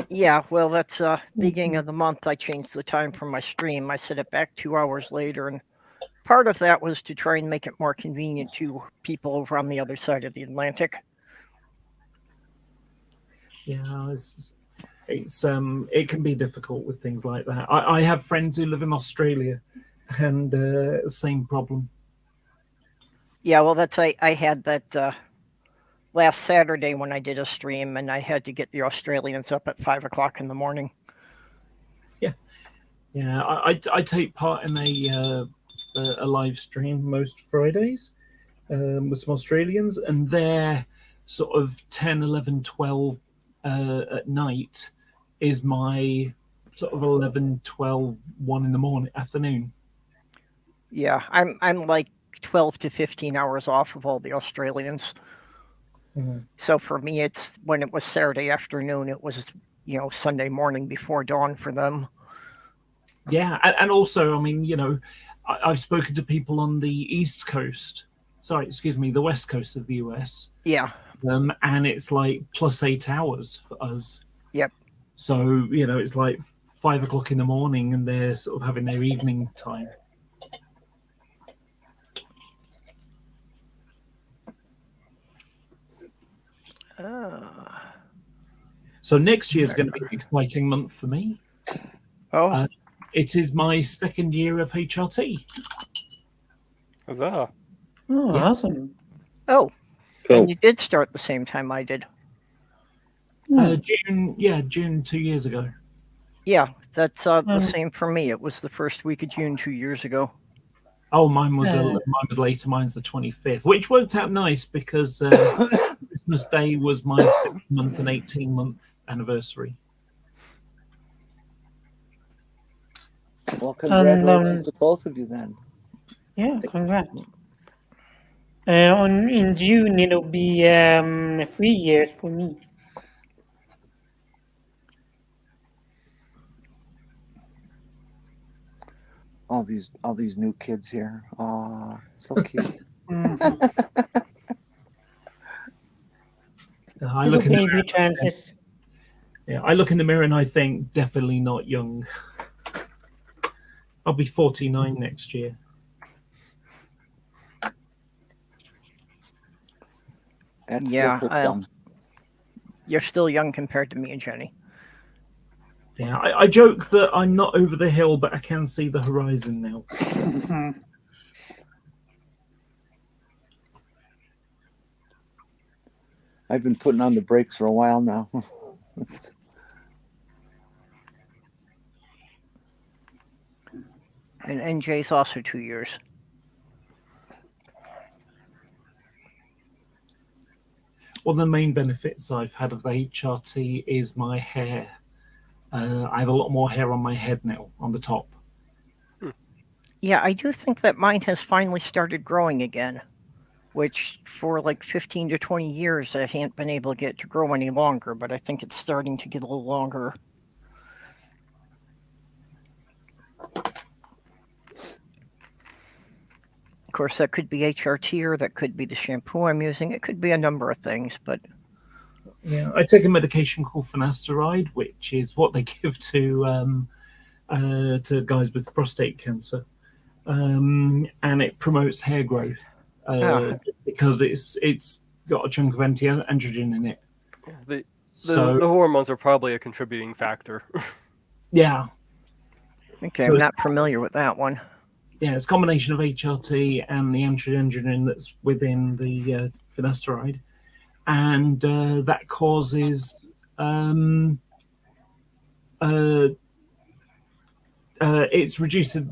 Yeah, well, that's beginning of the month. I changed the time for my stream. I set it back 2 hours later, and part of that was to try and make it more convenient to people over on the other side of the Atlantic. Yeah, it can be difficult with things like that. I have friends who live in Australia, and same problem. Yeah, well, I had that last Saturday when I did a stream, and I had to get the Australians up at 5 o'clock in the morning. Yeah. I take part in a live stream most Fridays with some Australians, and they're sort of 10, 11, 12 at night is my sort of 11, 12, 1 in the morning, afternoon. Yeah, I'm like 12 to 15 hours off of all the Australians. Mm-hmm. So for me, it's when it was Saturday afternoon, it was, Sunday morning before dawn for them. Yeah, and also, I mean, I've spoken to people on the East Coast. Sorry, excuse me, the West Coast of the US. Yeah. And it's like +8 hours for us. Yep. So, it's like 5 o'clock in the morning, and they're sort of having their evening time. So next year is going to be an exciting month for me. Oh, It is my second year of HRT. Huzzah. Oh, Yeah. awesome. oh, Cool. and you did start the same time I did. June 2 years ago. Yeah, that's the same for me. It was the first week of June 2 years ago. Oh, mine was later. Mine's the 25th, which worked out nice because Christmas Day was my 6-month and 18-month anniversary. Well, congratulations to both of you then. Yeah, congrats. In June, it'll be 3 years for me. All these new kids here. Aw, so cute. I look in the mirror. Francis. Yeah, I look in the mirror and I think definitely not young. I'll be 49 next year. That's Yeah, still young. You're still young compared to me and Jenny. Yeah, I joke that I'm not over the hill, but I can see the horizon now. I've been putting on the brakes for a while now. And NJ's also 2 years. One of the main benefits I've had of the HRT is my hair. I have a lot more hair on my head now, on the top. Yeah, I do think that mine has finally started growing again, which for like 15 to 20 years I hadn't been able to get to grow any longer, but I think it's starting to get a little longer. Of course, that could be HRT or that could be the shampoo I'm using. It could be a number of things, but yeah, I take a medication called finasteride, which is what they give to guys with prostate cancer, and it promotes hair growth because it's got a chunk of anti-androgen in it. The hormones are probably a contributing factor. Yeah. Okay, so I'm not familiar with that one. Yeah, it's a combination of HRT and the anti-androgen that's within the finasteride. And that causes it reduces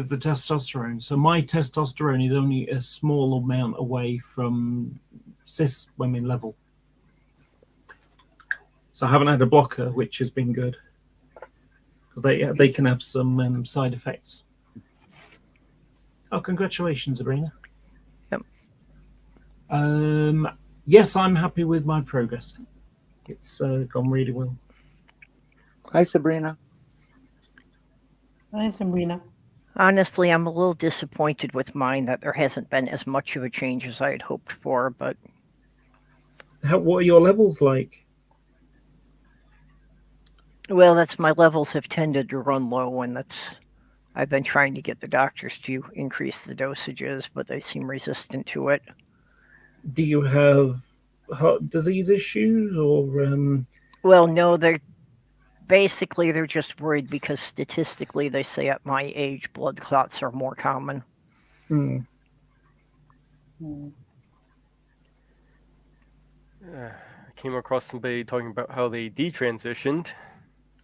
the testosterone. So my testosterone is only a small amount away from cis women level. So I haven't had a blocker, which has been good because they can have some side effects. Oh, congratulations, Sabrina. Yep. Yes, I'm happy with my progress. It's gone really well. Hi, Sabrina. Hi, Sabrina. Honestly, I'm a little disappointed with mine that there hasn't been as much of a change as I had hoped for, but... What are your levels like? Well, my levels have tended to run low, and I've been trying to get the doctors to increase the dosages, but they seem resistant to it. Do you have heart disease issues or? Well, no, they're just worried because statistically they say at my age blood clots are more common. I came across somebody talking about how they detransitioned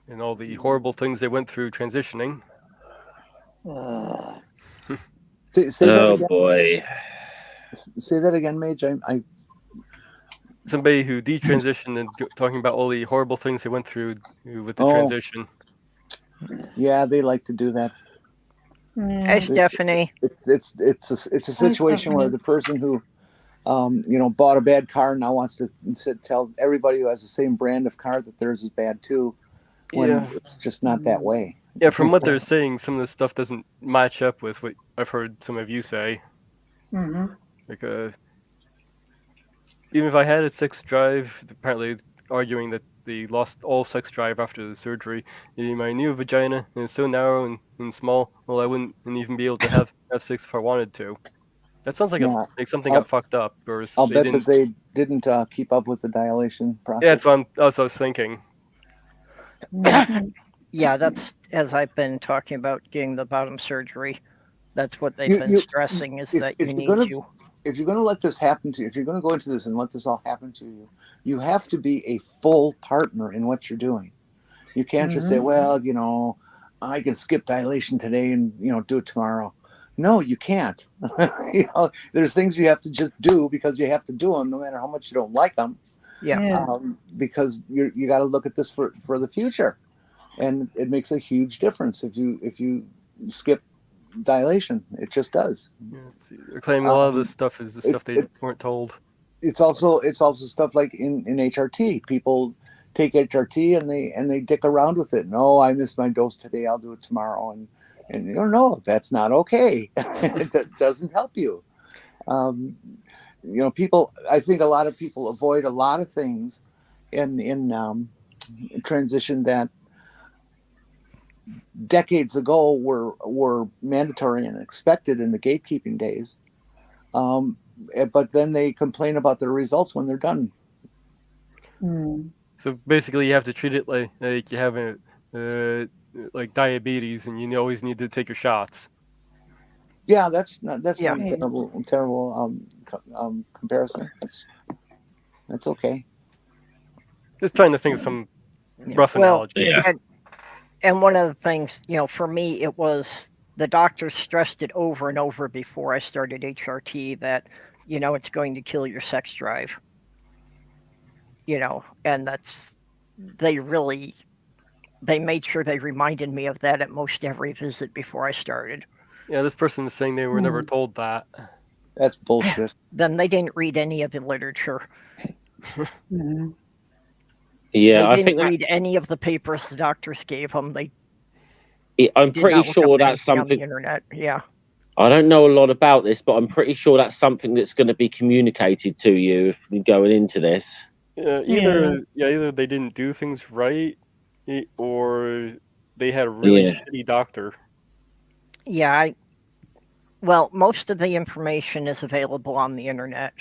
and all the horrible things they went through transitioning. Say that again. Boy. Say that again, Mage. Somebody who detransitioned and talking about all the horrible things they went through with the transition. Yeah, they like to do that. Hey, Stephanie. It's a situation where the person who bought a bad car now wants to tell everybody who has the same brand of car that theirs is bad too, when it's just not that way. Yeah, from what they're saying, some of this stuff doesn't match up with what I've heard some of you say. Mm-hmm. Like, even if I had a sex drive, apparently arguing that they lost all sex drive after the surgery. In my new vagina, and it's so narrow and small, well, I wouldn't even be able to have sex if I wanted to. That sounds like Yeah. something got fucked up, or I'll they bet didn't. that they didn't keep up with the dilation process. Yeah, that's what that's what I was thinking. Yeah, that's as I've been talking about getting the bottom surgery. That's what they've been stressing is that you need to. If you're going to let this happen to you, if you're going to go into this and let this all happen to you, you have to be a full partner in what you're doing. You can't just say, well, you know, I can skip dilation today and, you know, do it tomorrow. No, you can't. You know, there's things you have to just do because you have to do them no matter how much you don't like them. Yeah. Because you got to look at this for the future. And it makes a huge difference if you skip dilation. It just does. Yeah, they're claiming a lot of this stuff is the stuff they weren't told. It's also stuff like in HRT. People take HRT and they dick around with it. No, I missed my dose today. I'll do it tomorrow. And you know, that's not okay. It doesn't help you. You know, people. I think a lot of people avoid a lot of things in transition that decades ago were mandatory and expected in the gatekeeping days, but then they complain about their results when they're done. So basically, you have to treat it like you have like diabetes, and you always need to take your shots. Yeah, that's not a terrible comparison. That's okay. Just trying to think of some rough analogy. Yeah. And one of the things, you know, for me, it was the doctors stressed it over and over before I started HRT that, you know, it's going to kill your sex drive. You know, and they made sure they reminded me of that at most every visit before I started. Yeah, this person is saying they were never told that. That's bullshit. Then they didn't read any of the literature. Yeah, I didn't read any of the papers the doctors gave them. I'm pretty sure that's something on the internet. Yeah. I don't know a lot about this, but I'm pretty sure that's something that's going to be communicated to you if you're going into this. Either they didn't do things right, or they had a really shitty doctor. Yeah. Well, most of the information is available on the internet.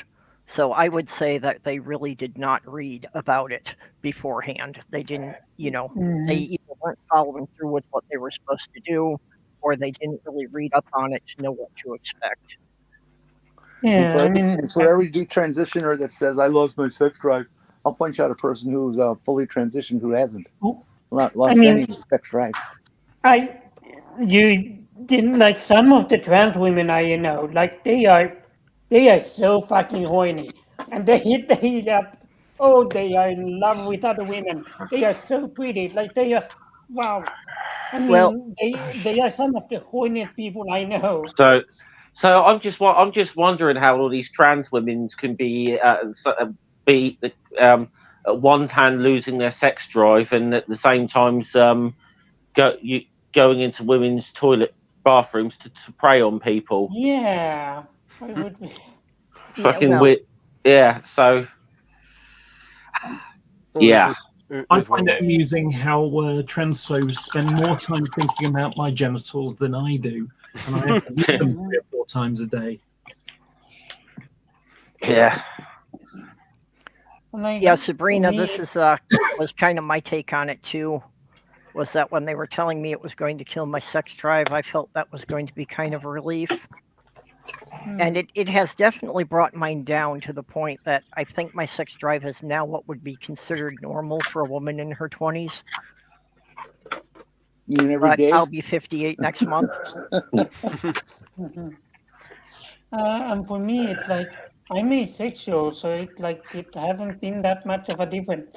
So I would say that they really did not read about it beforehand. They didn't, you know, they either weren't following through with what they were supposed to do, or they didn't really read up on it to know what to expect. Yeah, and for every detransitioner that says, I lost my sex drive, I'll punch out a person who's fully transitioned who hasn't lost any sex drive. You didn't like some of the trans women I know, like they are so fucking horny, and they are in love with other women. They are so pretty, like they are wow. I mean, they are some of the horniest people I know. So I'm just wondering how all these trans women can be at one hand losing their sex drive and at the same time going into women's toilet bathrooms to prey on people. Yeah, I would be. Fucking weird. Yeah. So. Yeah. I find it amusing how transphobes spend more time thinking about my genitals than I do, and I have to eat them 3 or 4 times a day. Yeah. Yeah, Sabrina, this is was kind of my take on it too. Was that when they were telling me it was going to kill my sex drive, I felt that was going to be kind of a relief. And it has definitely brought mine down to the point that I think my sex drive is now what would be considered normal for a woman in her 20s. You mean every day? I'll be 58 next month. And for me, it's like I'm asexual, so it hasn't been that much of a difference.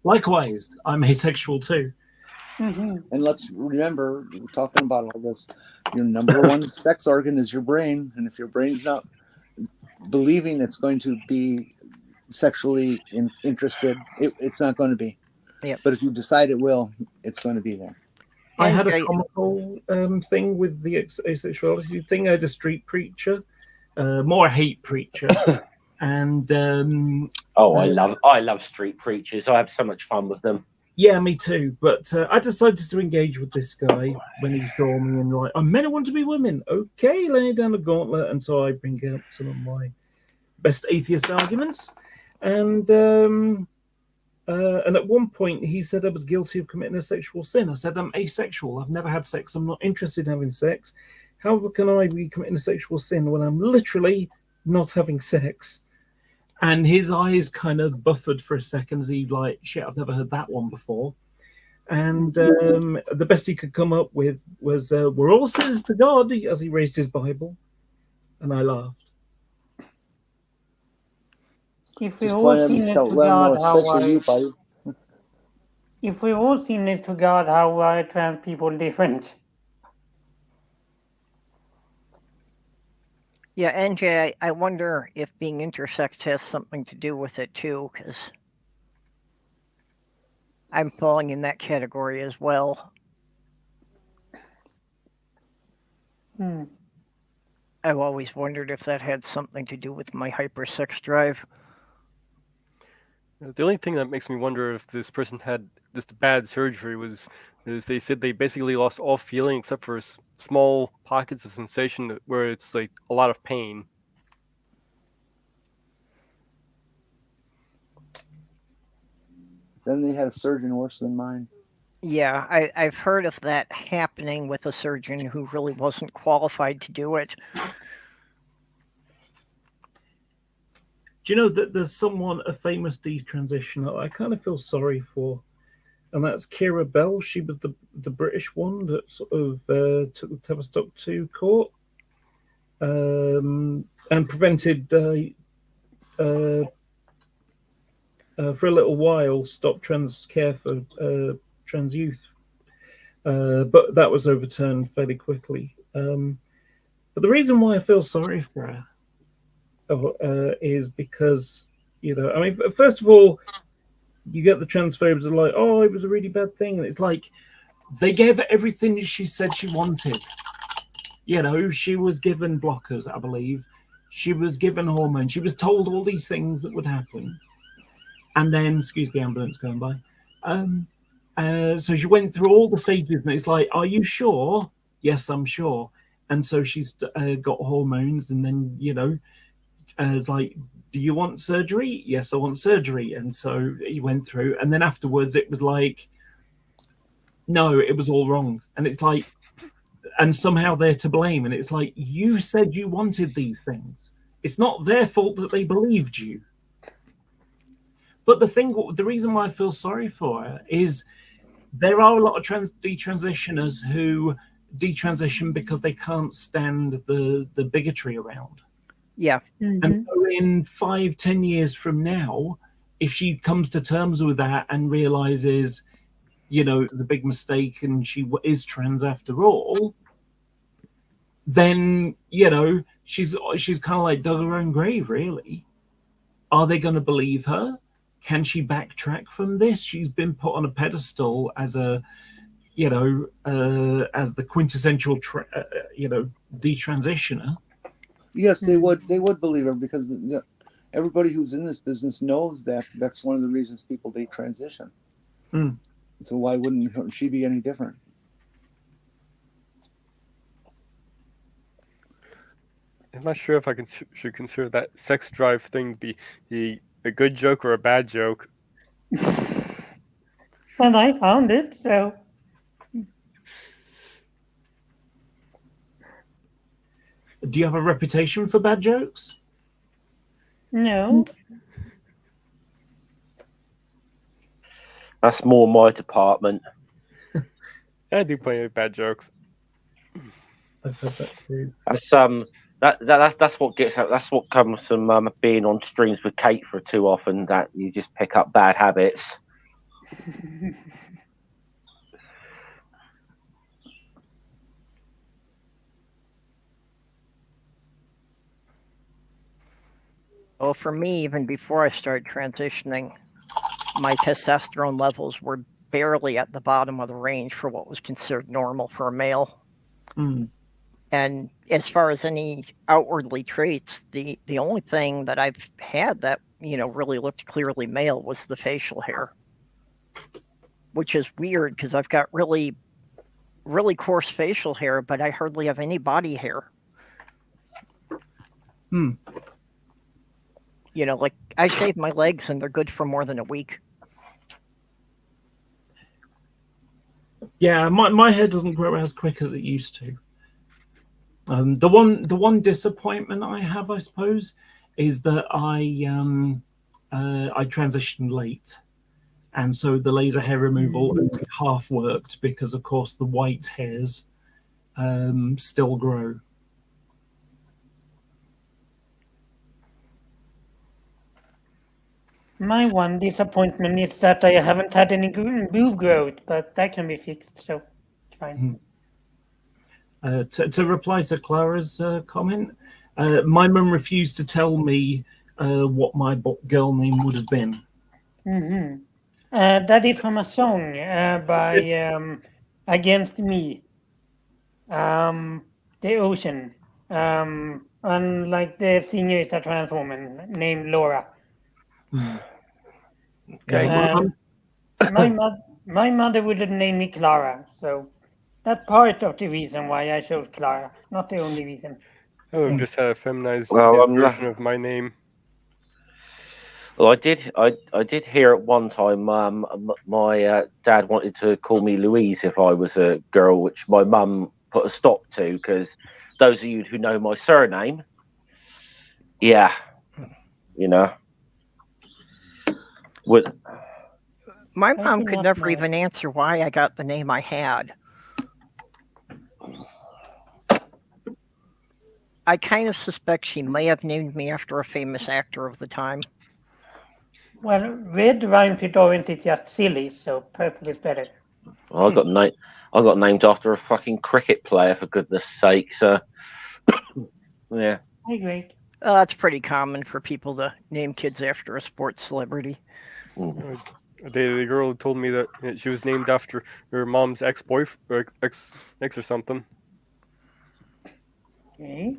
Likewise, I'm asexual too. And let's remember, we're talking about all this. Your number one sex organ is your brain, and if your brain's not believing it's going to be sexually interested, it's not going to be. Yeah. But if you decide it will, it's going to be there. I had a comical thing with the asexuality thing. I had a street preacher, more a hate preacher, and I love street preachers. I have so much fun with them. Yeah, me too. But I decided to engage with this guy when he saw me and like, men who want to be women. Okay, laying down a gauntlet. And so I bring out some of my best atheist arguments. And at one point he said I was guilty of committing a sexual sin. I said, I'm asexual. I've never had sex. I'm not interested in having sex. How can I be committing a sexual sin when I'm literally not having sex? And his eyes kind of buffered for a second as he like, shit, I've never heard that one before. And the best he could come up with was, we're all sinners to God, as he raised his Bible. And I laughed. If we Just all point at me, sinners tell to let him know, God, how especially you, are buddy. if we all sinners to God, how are trans people different? Yeah, NJ, I wonder if being intersex has something to do with it too, because I'm falling in that category as well. I've always wondered if that had something to do with my hypersex drive. The only thing that makes me wonder if this person had just a bad surgery is they said they basically lost all feeling except for small pockets of sensation where it's like a lot of pain. Then they had a surgeon worse than mine. Yeah, I've heard of that happening with a surgeon who really wasn't qualified to do it. Do you know that there's someone, a famous detransitioner, I kind of feel sorry for, and that's Kira Bell. She was the British one that sort of took the Tavistock to court and prevented for a little while stopped trans care for trans youth, but that was overturned fairly quickly. But the reason why I feel sorry for her is because, you know, I mean, first of all, you get the transphobes are like, oh, it was a really bad thing. And it's like, they gave her everything she said she wanted. You know, she was given blockers, I believe. She was given hormones. She was told all these things that would happen. And then, excuse the ambulance going by. So she went through all the stages and it's like, are you sure? Yes, I'm sure. And so she's got hormones and then, you know, it's like, do you want surgery? Yes, I want surgery. And so he went through. And then afterwards, it was like, no, it was all wrong. And it's like, and somehow they're to blame. And it's like, you said you wanted these things. It's not their fault that they believed you. But the reason why I feel sorry for her is there are a lot of detransitioners who detransition because they can't stand the bigotry around. Yeah. And so in 5-10 years from now, if she comes to terms with that and realizes, you know, the big mistake and she is trans after all, then, you know, she's kind of like dug her own grave, really. Are they going to believe her? Can she backtrack from this? She's been put on a pedestal as a, you know, as the quintessential, you know, detransitioner. Yes, they would believe her because everybody who's in this business knows that that's one of the reasons people detransition. So why wouldn't she be any different? I'm not sure if I should consider that sex drive thing be a good joke or a bad joke. Well, I found it, so. Do you have a reputation for bad jokes? No. That's more my department. I do plenty of bad jokes. I've heard that too. That's what gets out. That's what comes from being on streams with Kate for too often. That you just pick up bad habits. Well, for me, even before I started transitioning, my testosterone levels were barely at the bottom of the range for what was considered normal for a male. And as far as any outwardly traits, the only thing that I've had that, you know, really looked clearly male was the facial hair. which is weird because I've got really, really coarse facial hair, but I hardly have any body hair. Hmm. You know, like I shave my legs and they're good for more than a week. Yeah, my hair doesn't grow as quick as it used to. The one disappointment I have, I suppose, is that I transitioned late, and so the laser hair removal only half worked because, of course, the white hairs still grow. My one disappointment is that I haven't had any boob growth, but that can be fixed, so it's fine. To reply to Clara's comment, my mum refused to tell me what my girl name would have been. That is from a song by Against Me. The Ocean. And like the singer is a trans woman named Laura. Okay. My mother would have named me Clara, so that's part of the reason why I chose Clara, not the only reason. I would have just had a feminized Well, version of my name. Well, I did hear at one time my dad wanted to call me Louise if I was a girl, which my mum put a stop to, because those of you who know my surname, yeah, you know, would. My mom could never even answer why I got the name I had. I kind of suspect she may have named me after a famous actor of the time. Well, red rhymes with orange is just silly, so purple is better. I got named after a fucking cricket player, for goodness sake. So, yeah. I agree. That's pretty common for people to name kids after a sports celebrity. The girl told me that she was named after her mom's ex-boyfriend, or ex or something. Okay.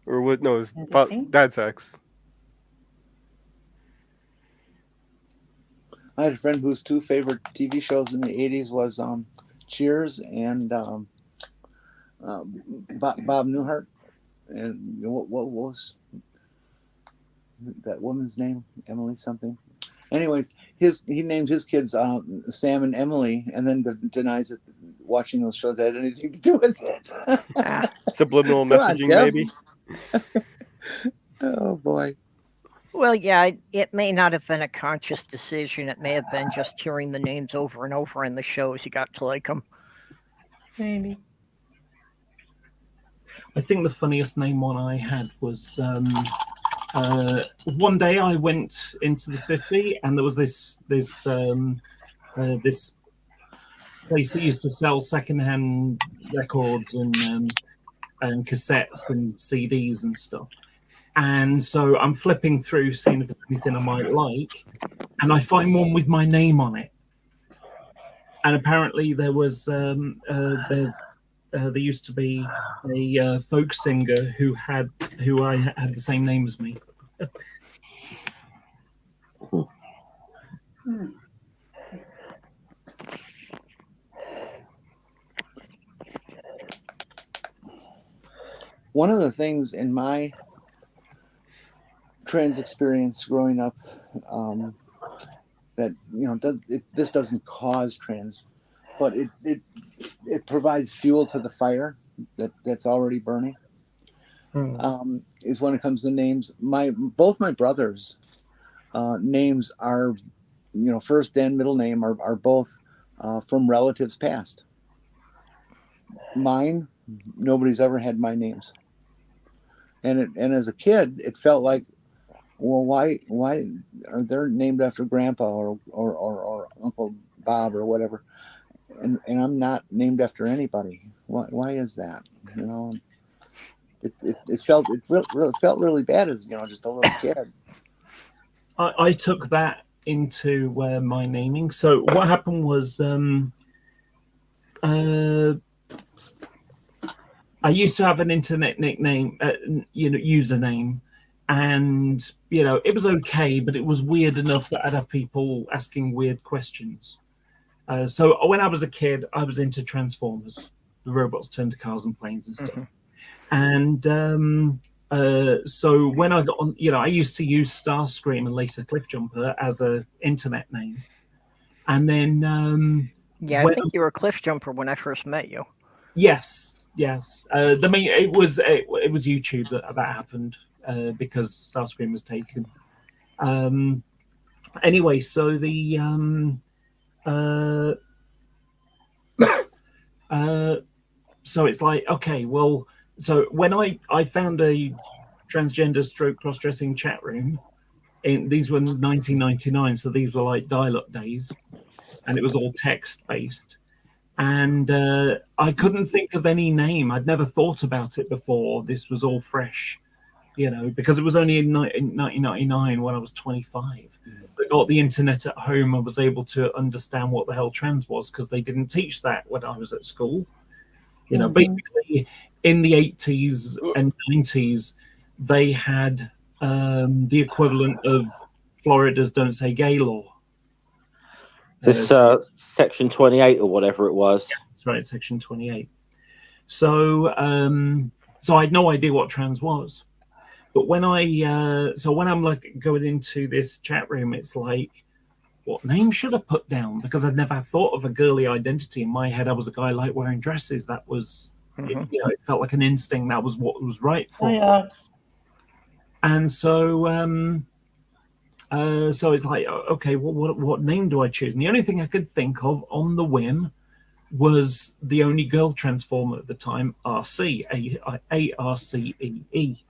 Or what? No, it was dad's ex. I had a friend whose two favorite TV shows in the 80s was Cheers and Bob Newhart. And what was that woman's name? Emily something. Anyways, he named his kids Sam and Emily, and then denies that watching those shows had anything to do with it. Subliminal messaging, maybe. Oh boy. Well, yeah, it may not have been a conscious decision. It may have been just hearing the names over and over in the shows. You got to like them. Maybe. I think the funniest name one I had was one day I went into the city and there was this place that used to sell secondhand records and cassettes and CDs and stuff. And so I'm flipping through, seeing if there's anything I might like, and I find one with my name on it. And apparently there was there used to be a folk singer who I had the same name as me. One of the things in my trans experience growing up that this doesn't cause trans, but it provides fuel to the fire that's already burning. Is when it comes to names. Both my brothers' names are, first and middle name are both from relatives past. Mine, nobody's ever had my names, and as a kid, it felt like, well, why are they named after Grandpa or Uncle Bob or whatever, and I'm not named after anybody? Why is that? It felt really bad as just a little kid. I took that into my naming. So what happened was I used to have an internet nickname, username. And, it was okay, but it was weird enough that I'd have people asking weird questions. So when I was a kid, I was into Transformers. The robots turned to cars and planes and stuff. And so when I got on, I used to use Starscream and Lisa Cliffjumper as a internet name. And then yeah, I think you were a cliff jumper when I first met you. Yes. It was YouTube that happened because Starscream was taken. Anyway, so the so it's like, okay, well, so when I found a transgender stroke cross-dressing chat room, these were in 1999, so these were like dial-up days, and it was all text-based. And I couldn't think of any name. I'd never thought about it before. This was all fresh, because it was only in 1999 when I was 25. I got the internet at home. I was able to understand what the hell trans was because they didn't teach that when I was at school. Basically in the 80s and 90s, they had the equivalent of Florida's Don't Say Gay law. This Section 28 or whatever it was. Yeah, that's right, Section 28. So so I had no idea what trans was. But when I'm like going into this chat room, it's like, what name should I put down? Because I'd never thought of a girly identity. In my head, I was a guy like wearing dresses. That was, it felt like an instinct. That was what was right for me. And so, so it's like, okay, what name do I choose? And the only thing I could think of on the whim was the only girl transformer at the time, RC, ARCEE.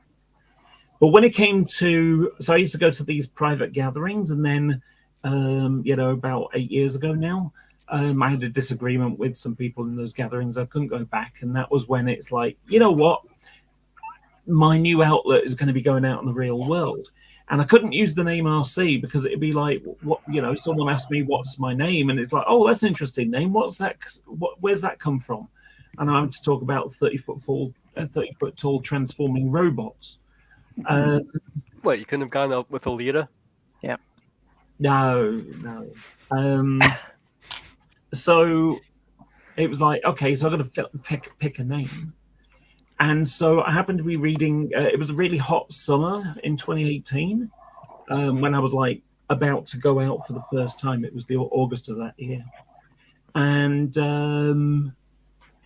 But when it came to, so I used to go to these private gatherings, and then, about 8 years ago now, I had a disagreement with some people in those gatherings. I couldn't go back, and that was when it's like, you know what? My new outlet is going to be going out in the real world. And I couldn't use the name RC because it'd be like, what, someone asked me, what's my name? And it's like, oh, that's an interesting name. What's that? Where's that come from? And I had to talk about 30-foot tall transforming robots. What, you couldn't have gone up with Alita? Yeah. No. So it was like, okay, so I've got to pick a name. And so I happened to be reading, it was a really hot summer in 2018 when I was like about to go out for the first time. It was the August of that year. And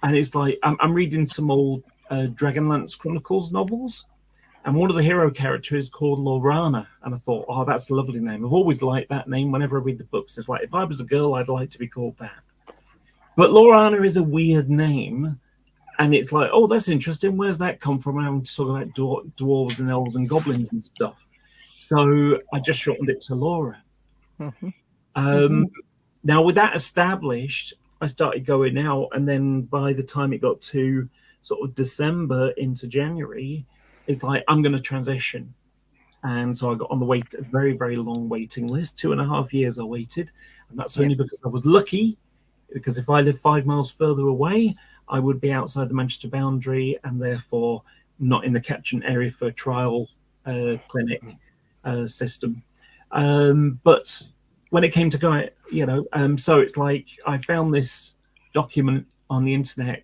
it's like, I'm reading some old Dragonlance Chronicles novels. And one of the hero characters is called Lorana. And I thought, oh, that's a lovely name. I've always liked that name whenever I read the books. It's like, if I was a girl, I'd like to be called that. But Lorana is a weird name. And it's like, oh, that's interesting. Where's that come from? I'm talking about dwarves and elves and goblins and stuff. So I just shortened it to Laura. Now, with that established, I started going out. And then by the time it got to sort of December into January, it's like, I'm going to transition. And so I got on a very, very long waiting list. 2.5 years I waited. And that's only because I was lucky. Because if I lived 5 miles further away, I would be outside the Manchester boundary and therefore not in the catchment area for a trial clinic system. But when it came to going, so it's like I found this document on the internet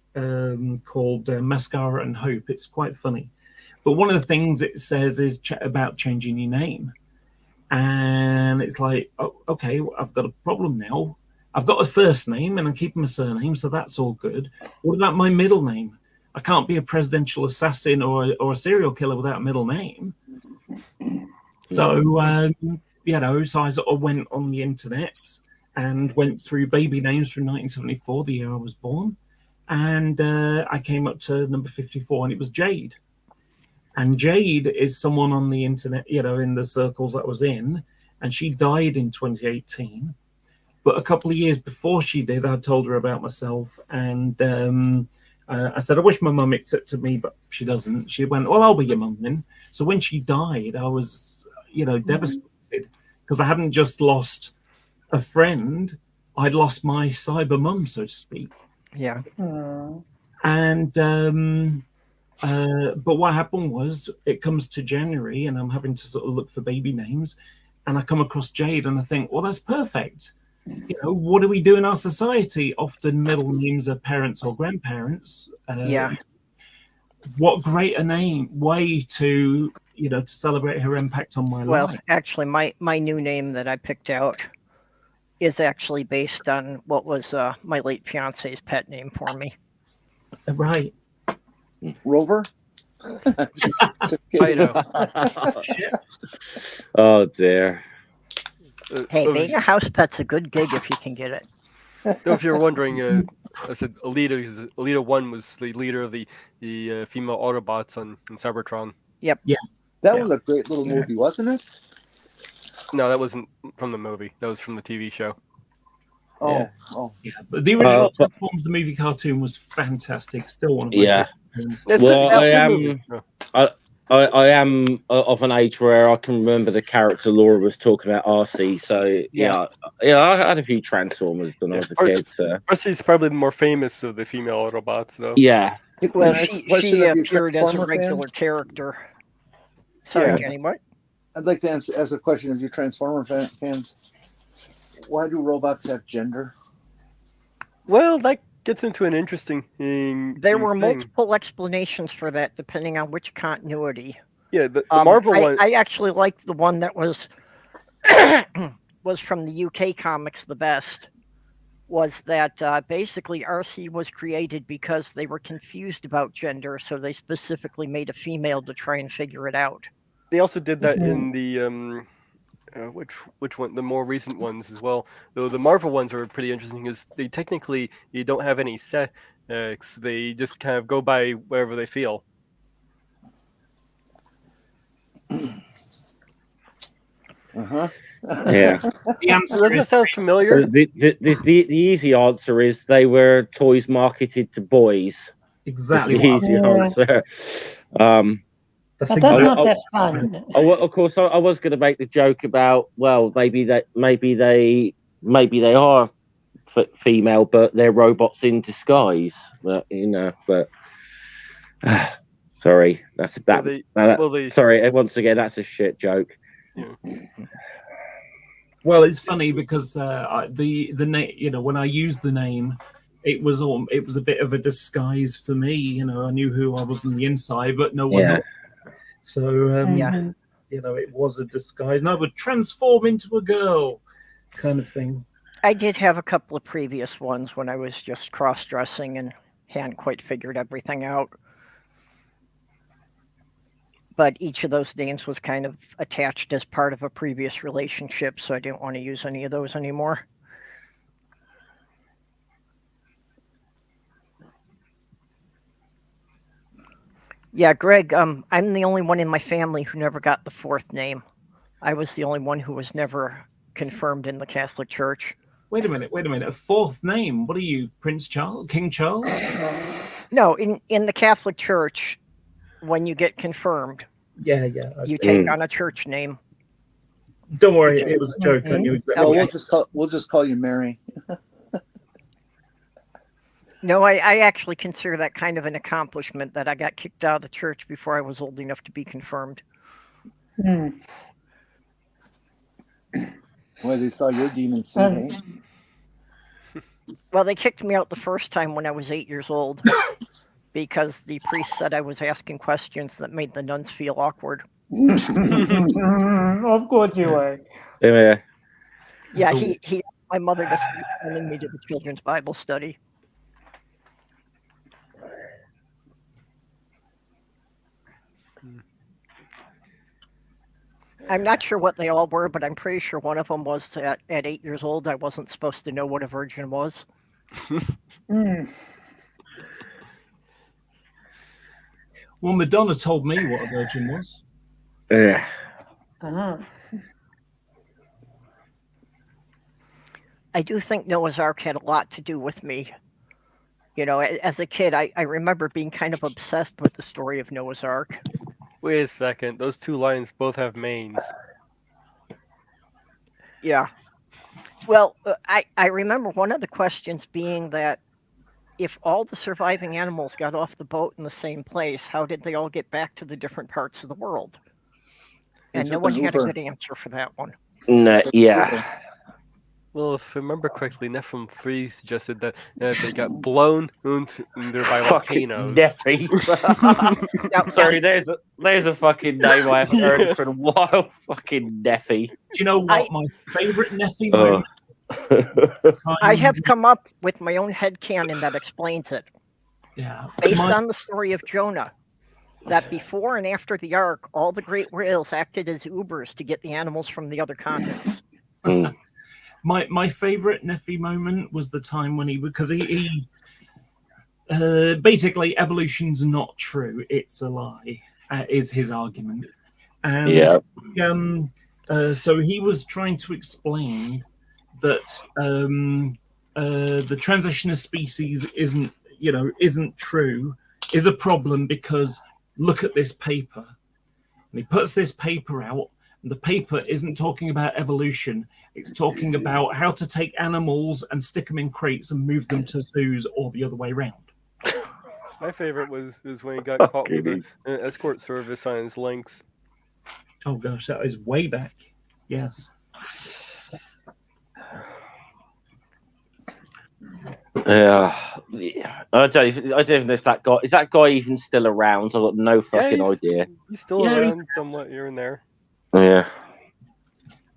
called Mascara and Hope. It's quite funny. But one of the things it says is about changing your name. And it's like, oh, okay, I've got a problem now. I've got a first name and I'm keeping my surname, so that's all good. What about my middle name? I can't be a presidential assassin or a serial killer without a middle name. So, so I sort of went on the internet and went through baby names from 1974, the year I was born. And I came up to number 54, and it was Jade. And Jade is someone on the internet, in the circles that I was in, and she died in 2018. But a couple of years before she did, I told her about myself, and I said, I wish my mum accepted me, but she doesn't. She went, well, I'll be your mum then. So when she died, I was, devastated, because I hadn't just lost a friend, I'd lost my cyber mum, so to speak. Yeah. And but what happened was, it comes to January, and I'm having to sort of look for baby names, and I come across Jade, and I think, well, that's perfect. what do we do in our society? Often middle names are parents or grandparents. Yeah. What greater way to to celebrate her impact on my Well, life? actually, my new name that I picked out is actually based on what was my late fiance's pet name for me. Right. Rover. just I know. Oh dear. Hey, So being a house pet's a good gig if you can get it. if you're wondering, I said Alita 1 was the leader of the female Autobots in Cybertron. Yep. Yeah. That was a great little movie, wasn't it? No, that wasn't from the movie. That was from the TV show. Oh, Yeah. oh. Yeah, but the original but- Transformers the movie cartoon was fantastic. Still one of my Yeah. favorite films. It's Well, a I good am. movie. No. I am of an age where I can remember the character Laura was talking about, RC. So yeah, I had a few Transformers when I was a kid. So Percy's probably the more famous of the female Autobots, though. yeah, Well, Can I ask a she question of you appeared as a Transformer regular fan? character. Sorry, Yeah. Jenny, what? I'd like to ask a question of you Transformer fans. Why do robots have gender? Well, that gets into an interesting There were thing. multiple explanations for that depending on which continuity. Yeah, the Marvel one. I actually liked the one that was was from the UK comics the best. Was that basically RC was created because they were confused about gender, so they specifically made a female to try and figure it out. They also did that in the which one? The more recent ones as well. Though the Marvel ones are pretty interesting, because they technically you don't have any sex. They just kind of go by wherever they feel. Uh-huh. yeah. The answer Doesn't is that sound familiar? So the easy answer is they were toys marketed to boys. exactly That's the what easy Yeah. answer. that's But exactly that's not that fun. Of course, I was going to make the joke about, well, maybe they are female, but they're robots in disguise. But sorry, that's a bad. Sorry, once again, that's a shit joke. Well, it's funny because the name, when I used the name, it was a bit of a disguise for me. I knew who I was on the inside, but no one else. So it was a disguise, and I would transform into a girl, kind of thing. I did have a couple of previous ones when I was just cross-dressing and hadn't quite figured everything out. But each of those names was kind of attached as part of a previous relationship, so I didn't want to use any of those anymore. Yeah, Greg, I'm the only one in my family who never got the fourth name. I was the only one who was never confirmed in the Catholic Church. Wait a minute. A fourth name? What are you, Prince Charles? King Charles? No, in the Catholic Church, when you get confirmed, Yeah. you take on a church name. Don't worry, it was a joke. I knew exactly. Well, we'll just call you Mary. No, I actually consider that kind of an accomplishment that I got kicked out of the church before I was old enough to be confirmed. Boy, they saw your demon seed, hey? Well, they kicked me out the first time when I was 8 years old because the priest said I was asking questions that made the nuns feel awkward. Of course you were. Yeah, So- he asked my mother to stop sending me to the children's Bible study. I'm not sure what they all were, but I'm pretty sure one of them was that at 8 years old, I wasn't supposed to know what a virgin was. Well, Madonna told me what a virgin was. Uh-huh. I do think Noah's Ark had a lot to do with me. As a kid, I remember being kind of obsessed with the story of Noah's Ark. Wait a second. Those two lions both have manes. Yeah. Well, I remember one of the questions being that if all the surviving animals got off the boat in the same place, how did they all get back to the different parts of the world? And no one had a good answer for that one. No, yeah. Well, if I remember correctly, Nephilim 3 suggested that they got blown under by Fucking volcanoes. Neffy. Now, Sorry, there's a fucking name I haven't heard Yeah. for a while. Fucking Neffy. Do you know what I- my favourite Neffy Oh. moment? I have come up with my own headcanon that explains it. Yeah, Based on the story of Jonah, that before and after the ark, all the great whales acted as Ubers to get the animals from the other continents. Mm. My favorite Neffy moment was the time when because he basically evolution's not true, it's a lie, is his argument. And Yeah. so he was trying to explain that the transition of species isn't true, is a problem because look at this paper. And he puts this paper out, and the paper isn't talking about evolution. It's talking about how to take animals and stick them in crates and move them to zoos or the other way around. My favorite was when he got caught with an escort service on his links. Oh gosh, that is way back. Yes. Yeah. I don't even know if that guy is that guy even still around. I've got no fucking idea. He's still Yeah, around somewhat here and there. Yeah.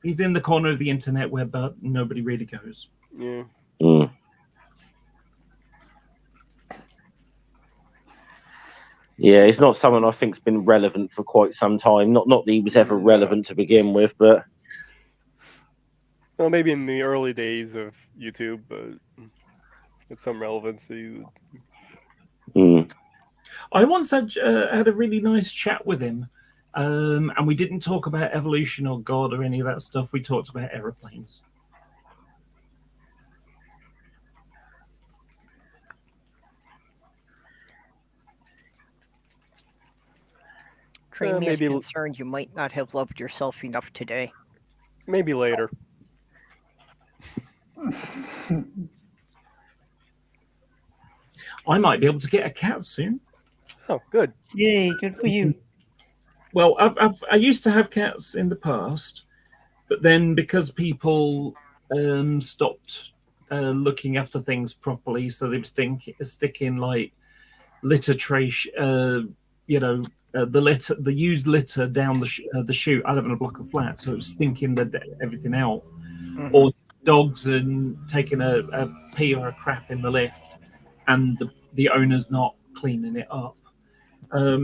He's in the corner of the internet where nobody really goes. Yeah. Mm. Yeah, he's not someone I think's been relevant for quite some time. Not that he was ever relevant to begin with, but Well, maybe in the early days of YouTube, but it's some relevancy. mm. I once had a really nice chat with him, and we didn't talk about evolution or God or any of that stuff. We talked about aeroplanes. Creamy is maybe- concerned you might not have loved yourself enough today. Maybe later. I might be able to get a cat soon. Oh, good. Yay, good for you. Well, I used to have cats in the past, but then because people stopped looking after things properly, so they were sticking like litter tray, the used litter down the chute. I live in a block of flats, so it was stinking everything out. Mhm. Or dogs and taking a pee or a crap in the lift, and the owner's not cleaning it up.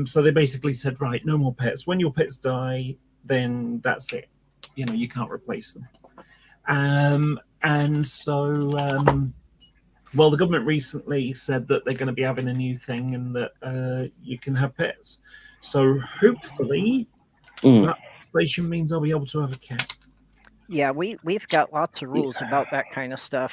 So they basically said, right, no more pets. When your pets die, then that's it. You can't replace them. And so, well, the government recently said that they're going to be having a new thing and that you can have pets. So hopefully that legislation means I'll be able to have a cat. Yeah, we've got lots of rules about that kind of stuff.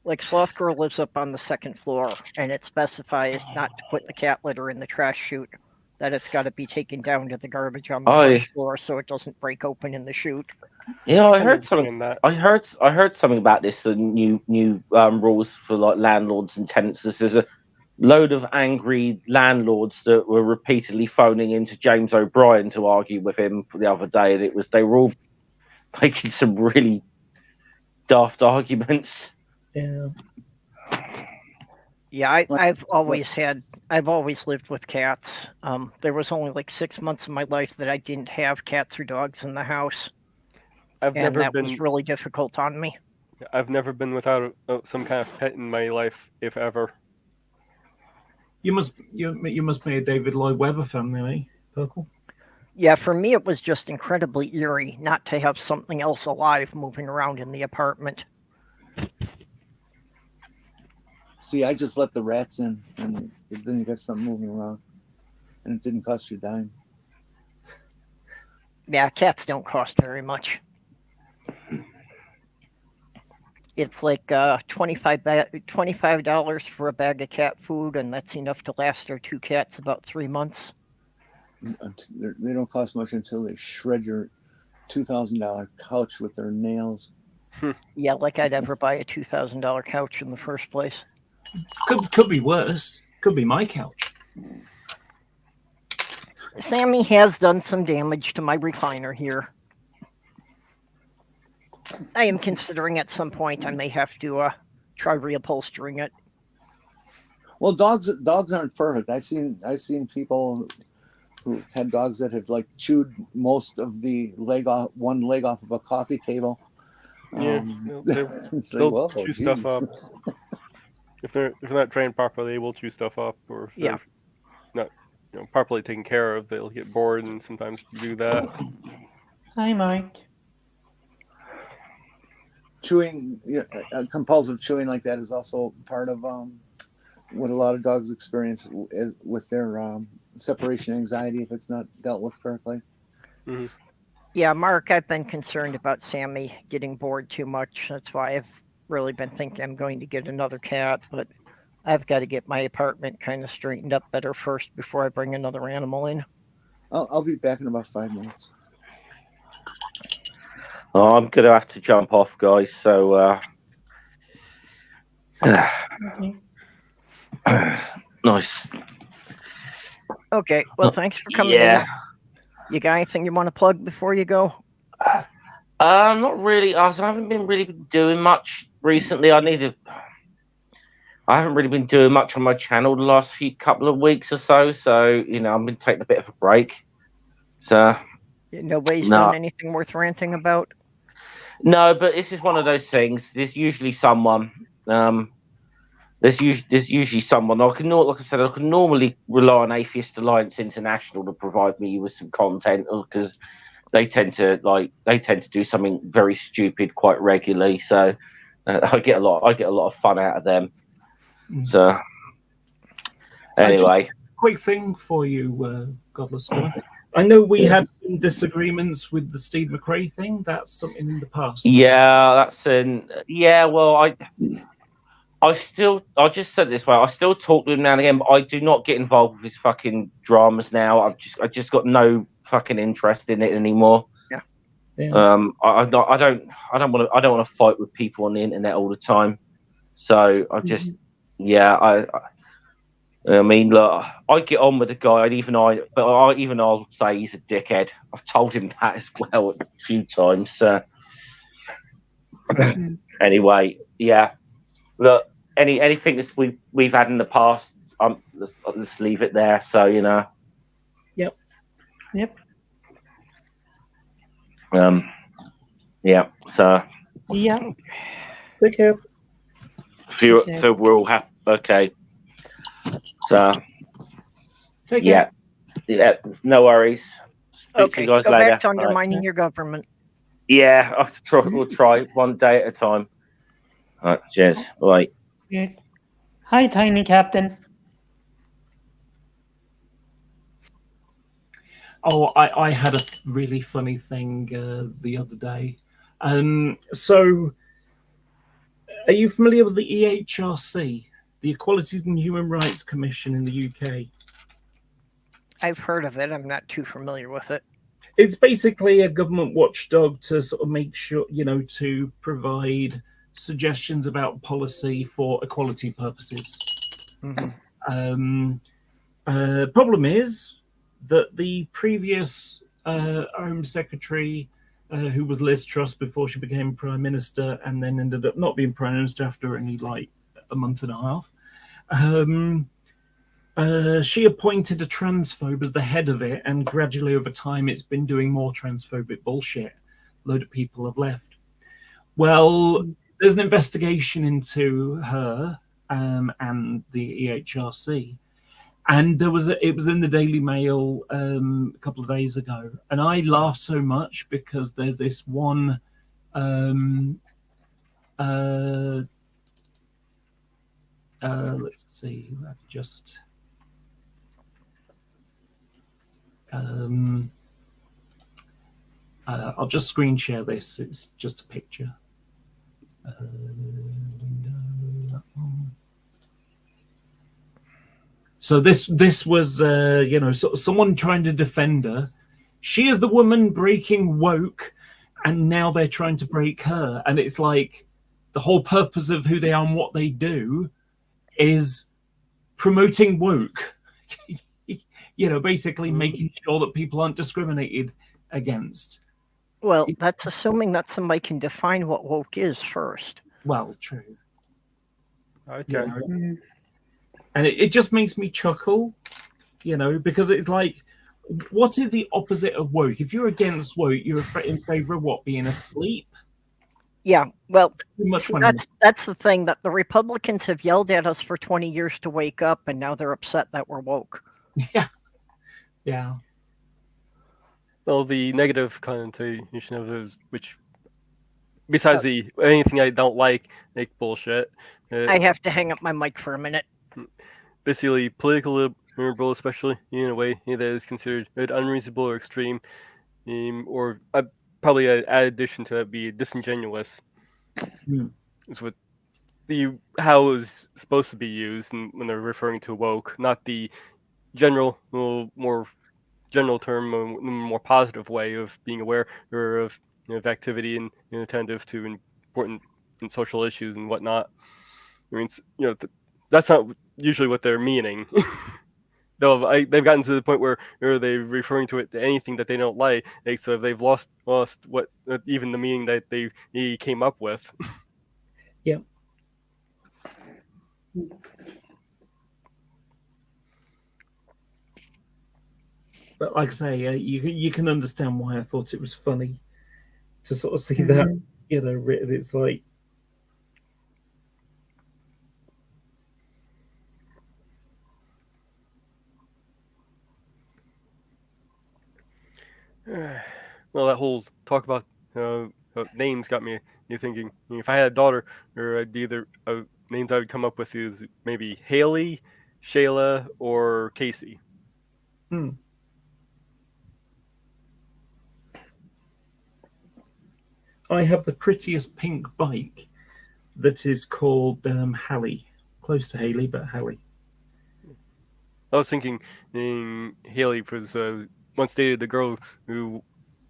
Like Sloth Girl lives up on the second floor, and it specifies not to put the cat litter in the trash chute, that it's got to be taken down to the garbage on the first floor so it doesn't break open in the chute. Yeah, I can heard understand something. that. I heard something about this. The new rules for like landlords and tenants. There's a load of angry landlords that were repeatedly phoning into James O'Brien to argue with him the other day, and they were all making some really daft arguments. Yeah. Yeah, I've always lived with cats. There was only like 6 months of my life that I didn't have cats or dogs in the house, I've and never that been. was really difficult on me. I've never been without some kind of pet in my life, if ever. You must be a David Lloyd Webber fan, then, eh, Purple? Yeah, for me it was just incredibly eerie not to have something else alive moving around in the apartment. See, I just let the rats in, and then you got something moving around, and it didn't cost you a dime. Yeah, cats don't cost very much. It's like $25 for a bag of cat food, and that's enough to last our 2 cats about 3 months. They don't cost much until they shred your $2,000 couch with their nails. Yeah, like I'd ever buy a $2,000 couch in the first place. Could be worse. Could be my couch. Sammy has done some damage to my recliner here. I am considering at some point I may have to try reupholstering it. Well, dogs aren't perfect. I've seen people who had dogs that have like chewed most of the one leg off of a coffee table. Yeah, it's like, they'll whoa, chew Jesus. stuff up. If they're not trained properly, they will chew stuff up, or if they're not properly taken care of, they'll get bored and sometimes do that. Hi, Mike. Chewing, compulsive chewing like that is also part of what a lot of dogs experience with their separation anxiety if it's not dealt with correctly. Mm-hmm. Yeah, Mark, I've been concerned about Sammy getting bored too much. That's why I've really been thinking I'm going to get another cat, but I've got to get my apartment kind of straightened up better first before I bring another animal in. I'll be back in about 5 minutes. Oh, I'm gonna have to jump off, guys. So nice. Okay, well, thanks for coming in. You got anything you want to plug before you go? Not really. I haven't been really doing much recently. I haven't really been doing much on my channel the last couple of weeks or so. So I've been taking a bit of a break. So nobody's done anything worth ranting about. No, but this is one of those things. There's usually someone. There's usually someone. Like I said, I can normally rely on Atheist Alliance International to provide me with some content because they tend to do something very stupid quite regularly. So I get a lot of fun out of them. So anyway, quick thing for you, Godless Scholar. I know we had some disagreements with the Steve McRae thing. That's something in the past. Yeah, well, I'll just say it this way. I still talk to him now and again, but I do not get involved with his fucking dramas now. I've just got no fucking interest in it anymore. Yeah. I don't want to fight with people on the internet all the time. So I just I mean, look, I get on with the guy, and I'll say he's a dickhead. I've told him that as well a few times. Anyway, yeah. Look, anything that we've had in the past, let's leave it there. So Yep. Yeah. So. Yeah. Take care. So we're all happy. Okay. So. Take care. Yeah. No worries. Speak to you guys go later. back to undermining your government. Yeah, we'll try one day at a time. All right. Cheers. Bye. Yes. Hi, Tiny Captain. Oh, I had a really funny thing the other day. So, are you familiar with the EHRC, the Equalities and Human Rights Commission in the UK? I've heard of it. I'm not too familiar with it. It's basically a government watchdog to sort of make sure, to provide suggestions about policy for equality purposes. Mm-hmm. Problem is that the previous Home Secretary, who was Liz Truss before she became Prime Minister and then ended up not being Prime Minister after only like a month and a half, she appointed a transphobe as the head of it, and gradually over time it's been doing more transphobic bullshit. A load of people have left. Well, there's an investigation into her and the EHRC. And it was in the Daily Mail a couple of days ago, and I laughed so much because there's this one let's see, I'll just screen share this. It's just a picture. So this was someone trying to defend her. She is the woman breaking woke, and now they're trying to break her. And it's like the whole purpose of who they are and what they do is promoting woke. Basically making sure that people aren't discriminated against. Well, that's assuming that somebody can define what woke is first. Well, true. Okay. You know? And it just makes me chuckle, because it's like, what is the opposite of woke? If you're against woke, you're in favor of what? Being asleep? Yeah, well, Much see, when that's the thing, that the Republicans have yelled at us for 20 years to wake up, and now they're upset that we're woke. Yeah. Well, the negative connotation of those, which besides anything I don't like bullshit. I have to hang up my mic for a minute. Basically, political liberal, especially in a way that is considered unreasonable or extreme, or probably an addition to that be disingenuous. Is what how it was supposed to be used when they're referring to woke, not the general, more general term, more positive way of being aware or of activity and attentive to important and social issues and whatnot. I mean, that's not usually what they're meaning. Though they've gotten to the point where they're referring to it to anything that they don't like, so they've lost what even the meaning that they came up with. Yeah. But like I say, you can understand why I thought it was funny to sort of see that, written. It's like, well, that whole talk about names got me thinking. If I had a daughter, or I'd be either names I would come up with is maybe Haley, Shayla, or Casey. I have the prettiest pink bike that is called Hallie. Close to Haley, but Hallie. I was thinking Haley was once dated a girl who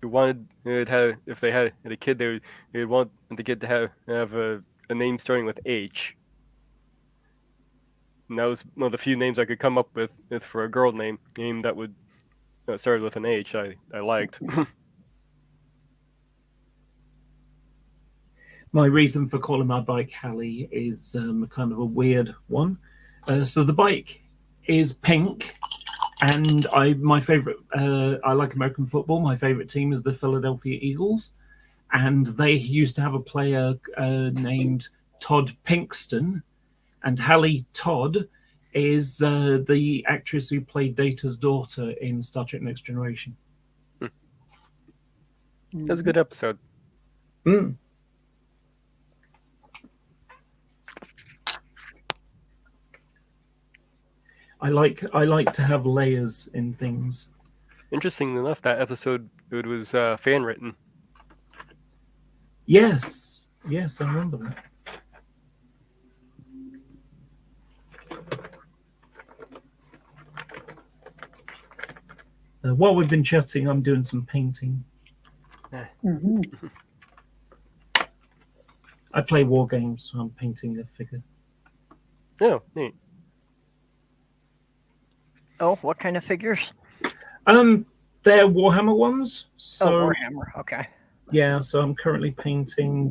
wanted if they had a kid, they would want the kid to have a name starting with H. And that was one of the few names I could come up with for a girl name that would start with an H. I liked. My reason for calling my bike Hallie is kind of a weird one. So the bike is pink, and my favorite. I like American football. My favorite team is the Philadelphia Eagles, and they used to have a player named Todd Pinkston, and Hallie Todd is the actress who played Data's daughter in Star Trek: Next Generation. That's a good episode. I like to have layers in things. Interesting enough, that episode it was fan written. Yes, I remember that. While we've been chatting, I'm doing some painting. I play war games, so I'm painting a figure. Oh, neat. Oh, what kind of figures? They're Warhammer ones. So, Warhammer. Okay. Yeah, so I'm currently painting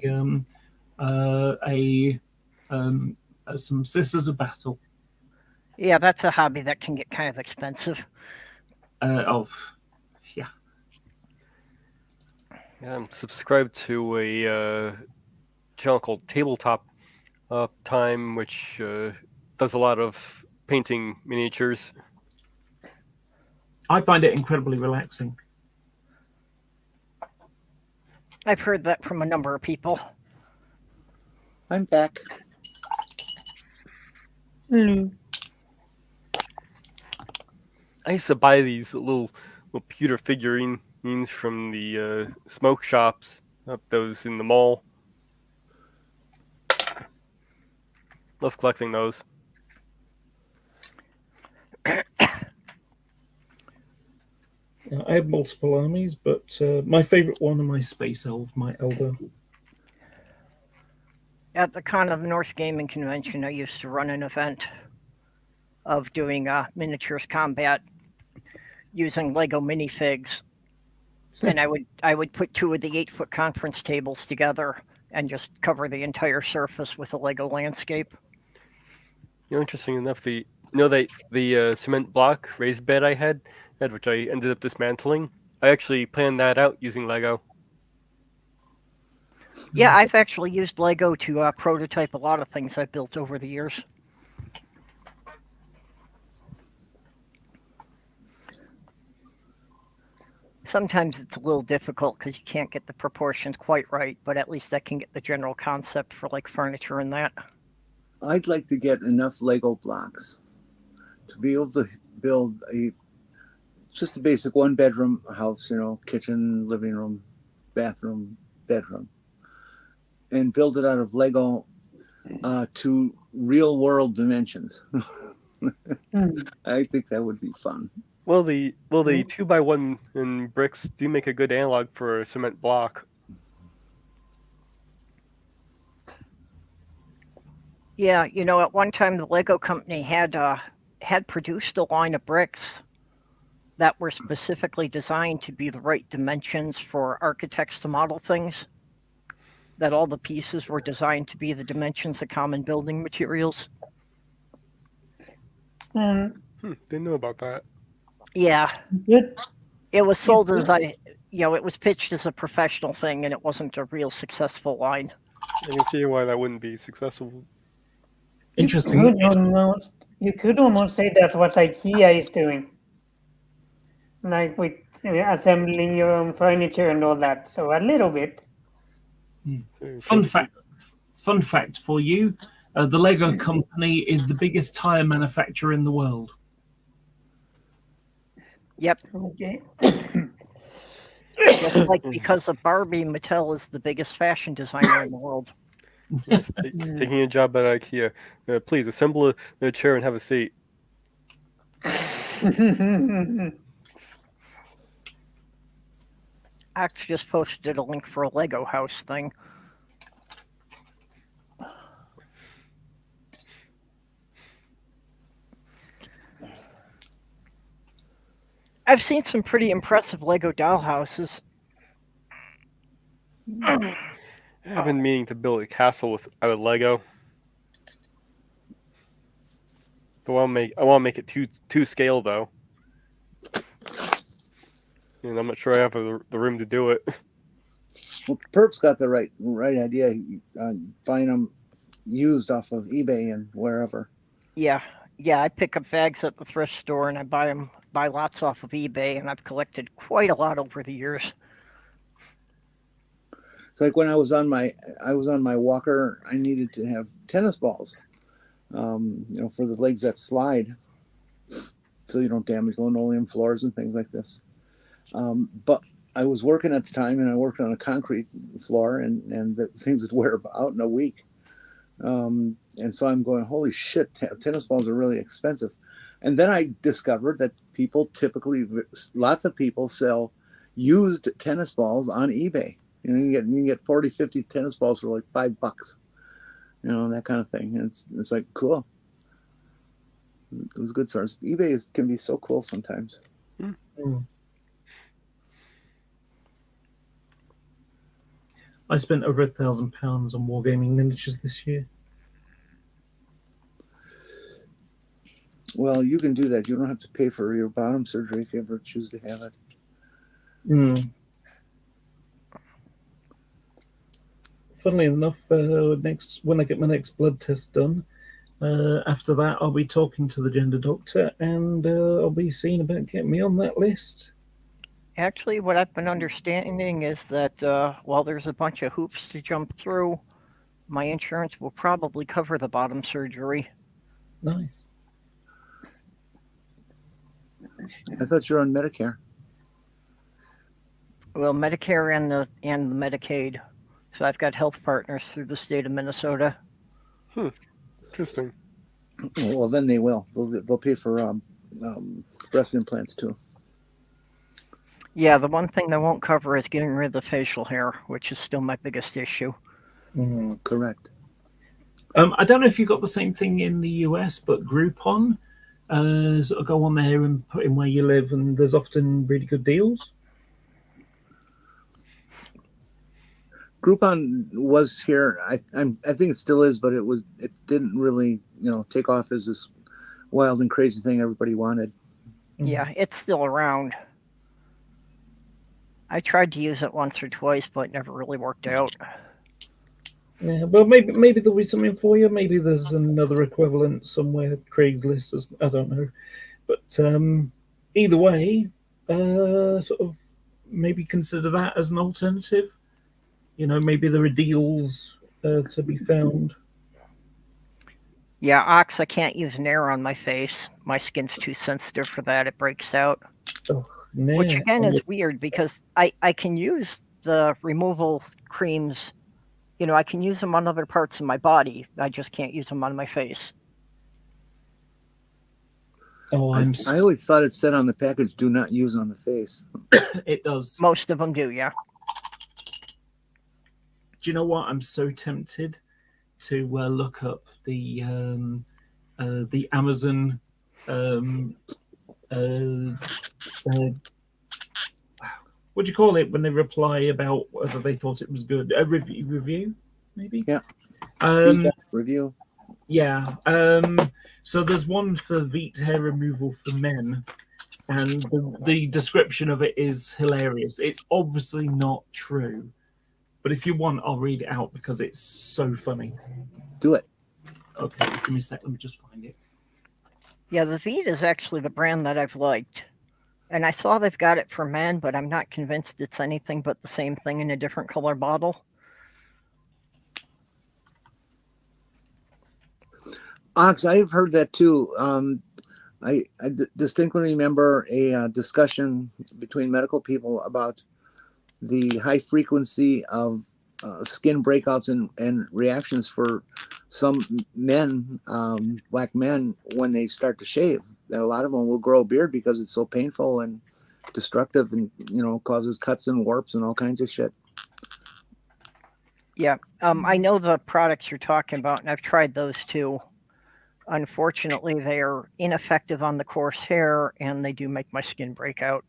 some Sisters of Battle. Yeah, that's a hobby that can get kind of expensive. Yeah, I'm subscribed to a channel called Tabletop Time, which does a lot of painting miniatures. I find it incredibly relaxing. I've heard that from a number of people. I'm back. I used to buy these little pewter figurines from the smoke shops, those in the mall. Love collecting those. I have multiple armies, but my favorite one are my Space Elf, my Elder. At the Con of the North Gaming Convention, I used to run an event of doing miniatures combat using Lego minifigs. And I would put 2 of the 8-foot conference tables together and just cover the entire surface with a Lego landscape. Interesting enough, the cement block raised bed I had, which I ended up dismantling. I actually planned that out using Lego. Yeah, I've actually used Lego to prototype a lot of things I've built over the years. Sometimes it's a little difficult because you can't get the proportions quite right, but at least I can get the general concept for like furniture and that. I'd like to get enough Lego blocks to be able to build just a basic 1-bedroom house, kitchen, living room, bathroom, bedroom, and build it out of Lego to real world dimensions. I think that would be fun. Well, the 2x1 in bricks do make a good analog for a cement block. Yeah, at one time the Lego company had produced a line of bricks that were specifically designed to be the right dimensions for architects to model things. That all the pieces were designed to be the dimensions of common building materials. Didn't know about that. Yeah. Good. It was sold as it was pitched as a professional thing, and it wasn't a real successful line. I can see why that wouldn't be successful. Interesting. You could almost say that's what IKEA is doing. Like with assembling your own furniture and all that. So a little bit. Fun fact for you: the Lego company is the biggest tire manufacturer in the world. Yep. Okay. Just like because of Barbie, Mattel is the biggest fashion designer in the world. Yes, taking a job at IKEA. Please assemble a chair and have a seat. Axe just posted a link for a Lego house thing. I've seen some pretty impressive Lego doll houses. I've been meaning to build a castle out of Lego. I want to make it to scale though. And I'm not sure I have the room to do it. Well, Perp's got the right idea. Buying them used off of eBay and wherever. Yeah. I pick up bags at the thrift store and I buy lots off of eBay, and I've collected quite a lot over the years. It's like when I was on my walker, I needed to have tennis balls, for the legs that slide, so you don't damage linoleum floors and things like this. But I was working at the time, and I worked on a concrete floor, and the things would wear out in a week. And so I'm going, holy shit, tennis balls are really expensive. And then I discovered that lots of people sell used tennis balls on eBay. You can get 40, 50 tennis balls for like $5, that kind of thing. And it's like, cool. It was a good source. eBay can be so cool sometimes. I spent over £1,000 on wargaming miniatures this year. Well, you can do that. You don't have to pay for your bottom surgery if you ever choose to have it. Funnily enough, when I get my next blood test done, after that I'll be talking to the gender doctor, and I'll be seeing about getting me on that list. Actually, what I've been understanding is that while there's a bunch of hoops to jump through, my insurance will probably cover the bottom surgery. Nice. I thought you were on Medicare. Well, Medicare and the Medicaid. So I've got health partners through the state of Minnesota. Interesting. Well, then they will. They'll pay for breast implants too. Yeah, the one thing they won't cover is getting rid of the facial hair, which is still my biggest issue. Correct. I don't know if you got the same thing in the US, but Groupon, sort of go on there and put in where you live, and there's often really good deals. Groupon was here. I think it still is, but it didn't really take off as this wild and crazy thing everybody wanted. Yeah, it's still around. I tried to use it once or twice, but it never really worked out. Yeah, well, maybe there'll be something for you. Maybe there's another equivalent somewhere. Craigslist, I don't know. But either way, sort of maybe consider that as an alternative. Maybe there are deals to be found. Yeah, Ox, I can't use Nair on my face. My skin's too sensitive for that. It breaks out. Oh, Nair. Which again is weird because I can use the removal creams. I can use them on other parts of my body. I just can't use them on my face. Oh, I always thought it said on the package, "Do not use on the face." It does. Most of them do, yeah. Do you know what? I'm so tempted to look up the Amazon what do you call it when they reply about whether they thought it was good? A review maybe? Yeah. Review. Yeah. So there's one for Veet hair removal for men, and the description of it is hilarious. It's obviously not true, but if you want, I'll read it out because it's so funny. Do it. Okay, give me a sec. Let me just find it. Yeah, the Veet is actually the brand that I've liked. And I saw they've got it for men, but I'm not convinced it's anything but the same thing in a different color bottle. Ox, I've heard that too. I distinctly remember a discussion between medical people about the high frequency of skin breakouts and reactions for some men, black men, when they start to shave. That a lot of them will grow a beard because it's so painful and destructive and, causes cuts and warps and all kinds of shit. Yeah, I know the products you're talking about, and I've tried those too. Unfortunately, they are ineffective on the coarse hair, and they do make my skin break out.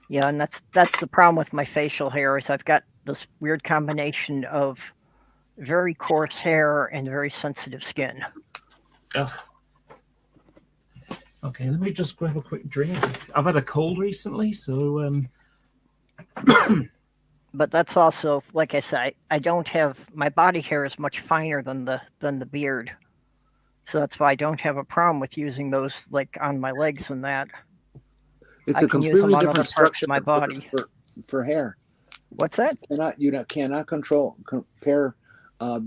Yeah, and that's the problem with my facial hair is I've got this weird combination of very coarse hair and very sensitive skin. Ugh. Okay, let me just grab a quick drink. I've had a cold recently, so But that's also, like I said, I don't have, my body hair is much finer than the beard. So that's why I don't have a problem with using those like on my legs and that. It's a completely different structure of my body for hair. What's that? You cannot compare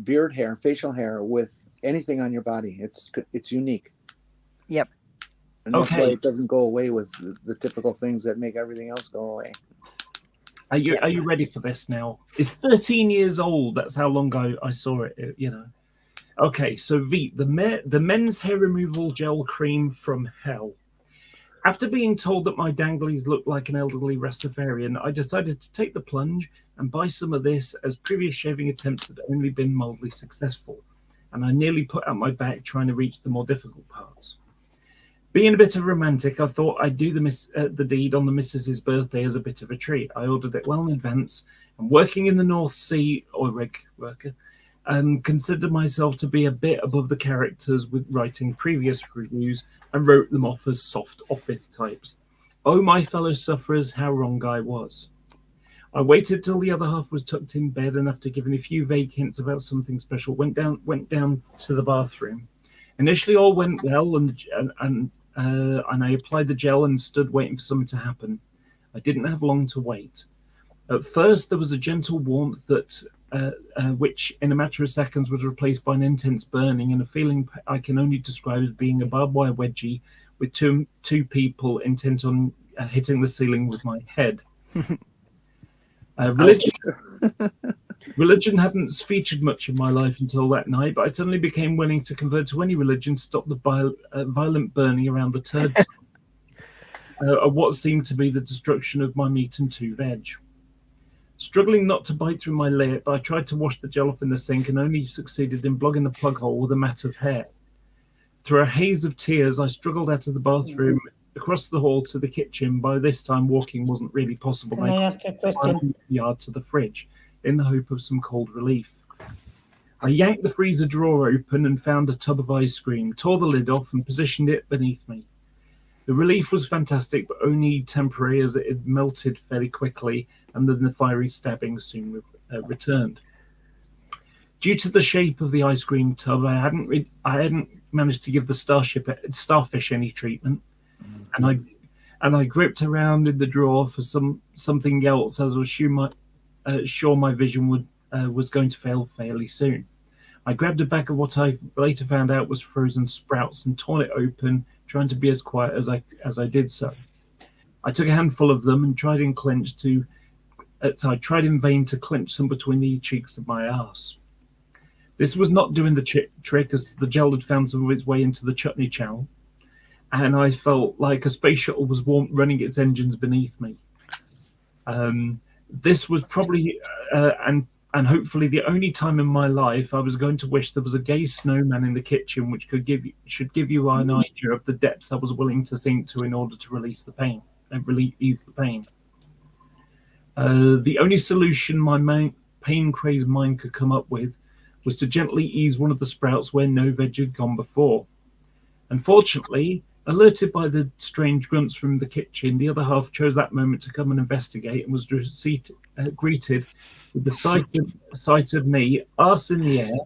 beard hair, facial hair with anything on your body. It's unique. Yep. And that's why it doesn't go away with the typical things that make everything else go away. Are you ready for this now? It's 13 years old. That's how long ago I saw it. Okay, so Veet, the men's hair removal gel cream from hell. After being told that my danglies looked like an elderly Rastafarian, I decided to take the plunge and buy some of this, as previous shaving attempts had only been mildly successful, and I nearly put out my back trying to reach the more difficult parts. Being a bit of a romantic, I thought I'd do the deed on the missus's birthday as a bit of a treat. I ordered it well in advance, and working in the North Sea oil rig worker, considered myself to be a bit above the characters with writing previous reviews and wrote them off as soft office types. Oh, my fellow sufferers, how wrong I was. I waited till the other half was tucked in bed, and after giving a few vague hints about something special, went down to the bathroom. Initially, all went well, and I applied the gel and stood waiting for something to happen. I didn't have long to wait. At first, there was a gentle warmth that, which in a matter of seconds was replaced by an intense burning and a feeling I can only describe as being a barbed wire wedgie with two people intent on hitting the ceiling with my head. Religion hadn't featured much in my life until that night, but I suddenly became willing to convert to any religion to stop the violent burning around the turd of what seemed to be the destruction of my meat and two veg. Struggling not to bite through my lip, I tried to wash the gel off in the sink and only succeeded in blogging the plug hole with a mat of hair. Through a haze of tears, I struggled out of the bathroom across the hall to the kitchen. By this time, walking wasn't really possible. Can I ask a question? From the yard to the fridge in the hope of some cold relief. I yanked the freezer drawer open and found a tub of ice cream, tore the lid off and positioned it beneath me. The relief was fantastic, but only temporary, as it had melted fairly quickly, and then the fiery stabbing soon returned. Due to the shape of the ice cream tub, I hadn't managed to give the starfish any treatment, and I groped around in the drawer for something else, as I was sure my vision was going to fail fairly soon. I grabbed a bag of what I later found out was frozen sprouts and torn it open, trying to be as quiet as I did so. I took a handful of them and tried in vain to clench some between the cheeks of my arse. This was not doing the trick, as the gel had found some of its way into the chutney channel, and I felt like a space shuttle was running its engines beneath me. This was probably and hopefully the only time in my life I was going to wish there was a gay snowman in the kitchen, which should give you an idea of the depths I was willing to sink to in order to ease the pain. The only solution my pain-crazed mind could come up with was to gently ease one of the sprouts where no veg had gone before. Unfortunately, alerted by the strange grunts from the kitchen, the other half chose that moment to come and investigate, and was greeted with the sight of me, arse in the air,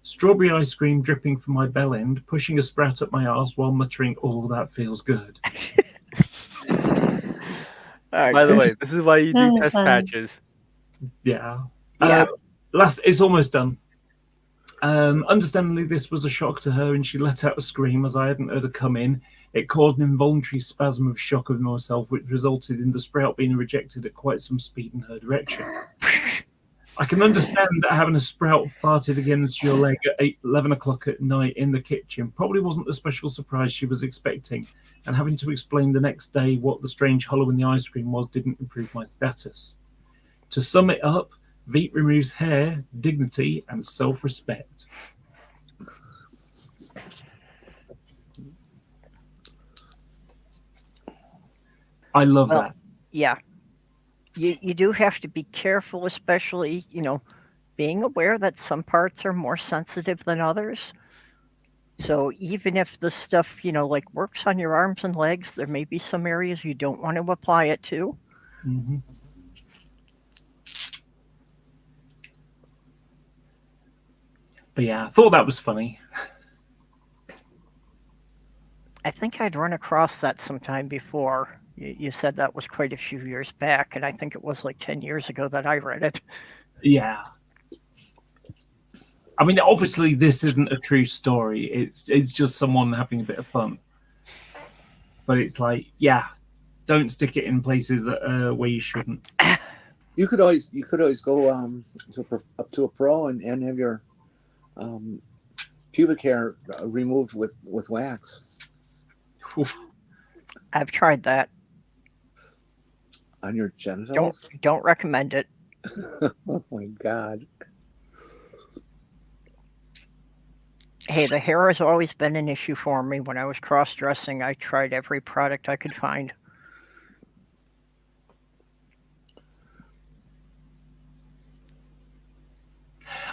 strawberry ice cream dripping from my bell end, pushing a sprout up my arse while muttering, "Oh, that feels good." By the way, this is why you do test patches. Yeah. It's almost done. Understandably, this was a shock to her, and she let out a scream as I hadn't heard her come in. It caused an involuntary spasm of shock of myself, which resulted in the sprout being rejected at quite some speed in her direction. I can understand that having a sprout farted against your leg at 11 o'clock at night in the kitchen probably wasn't the special surprise she was expecting, and having to explain the next day what the strange hollow in the ice cream was didn't improve my status. To sum it up, Veep removes hair, dignity, and self-respect. I love that. Yeah. You do have to be careful, especially, being aware that some parts are more sensitive than others. So even if the stuff, like works on your arms and legs, there may be some areas you don't want to apply it to. Mm-hmm. But yeah, I thought that was funny. I think I'd run across that sometime before. You said that was quite a few years back, and I think it was like 10 years ago that I read it. Yeah. I mean, obviously, this isn't a true story. It's just someone having a bit of fun. But it's like, yeah, don't stick it in places that where you shouldn't. You could always go up to a pro and have your pubic hair removed with wax. Oof. I've tried that. On your genitals? Don't recommend it. Oh my God. Hey, the hair has always been an issue for me. When I was cross-dressing, I tried every product I could find.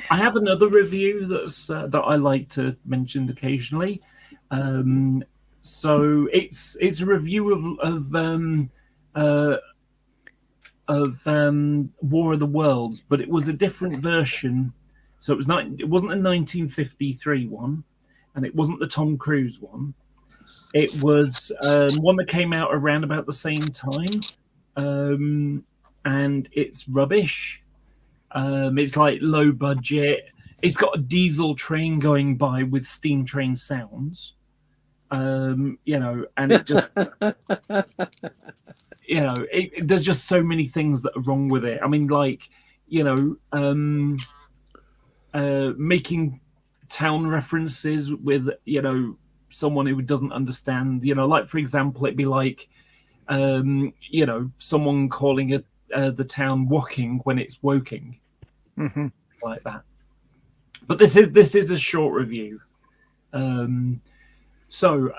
I have another review that I like to mention occasionally. So it's a review of War of the Worlds, but it was a different version. So it wasn't a 1953 one, and it wasn't the Tom Cruise one. It was one that came out around about the same time, and it's rubbish. It's like low budget. It's got a diesel train going by with steam train sounds. And it just, there's just so many things that are wrong with it. I mean, like, making town references with, someone who doesn't understand, like, for example, it'd be like, someone calling it the town Woking when it's Woking, like that. But this is a short review. So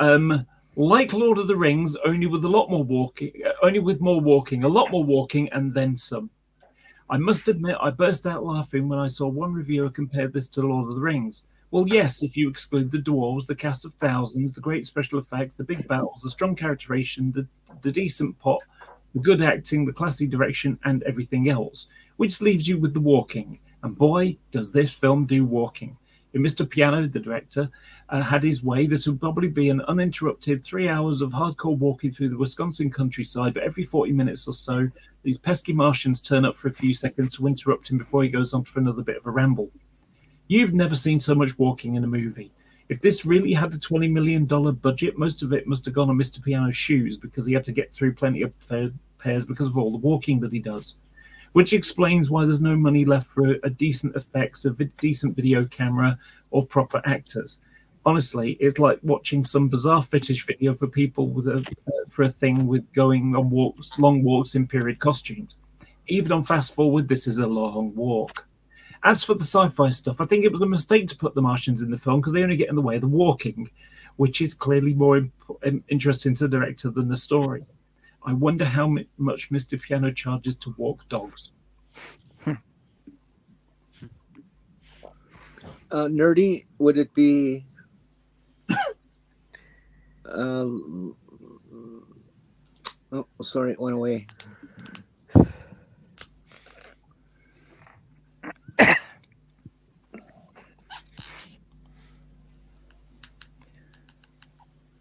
Like Lord of the Rings, only with a lot more walking, only with more walking, a lot more walking, and then some. I must admit, I burst out laughing when I saw one reviewer compared this to Lord of the Rings. Well, yes, if you exclude the dwarves, the cast of thousands, the great special effects, the big battles, the strong characterization, the decent plot, the good acting, the classy direction, and everything else, which leaves you with the walking. And boy, does this film do walking. If Mr. Piano, the director, had his way, this would probably be an uninterrupted 3 hours of hardcore walking through the Wisconsin countryside, but every 40 minutes or so, these pesky Martians turn up for a few seconds to interrupt him before he goes on for another bit of a ramble. You've never seen so much walking in a movie. If this really had a $20 million budget, most of it must have gone on Mr. Piano's shoes because he had to get through plenty of pairs because of all the walking that he does. Which explains why there's no money left for a decent effects, a decent video camera, or proper actors. Honestly, it's like watching some bizarre fetish video for people with for a thing with going on walks, long walks in period costumes. Even on fast forward, this is a long walk. As for the sci-fi stuff, I think it was a mistake to put the Martians in the film because they only get in the way of the walking, which is clearly more interesting to the director than the story. I wonder how much Mr. Piano charges to walk dogs. Nerdy, would it be... oh, sorry, it went away.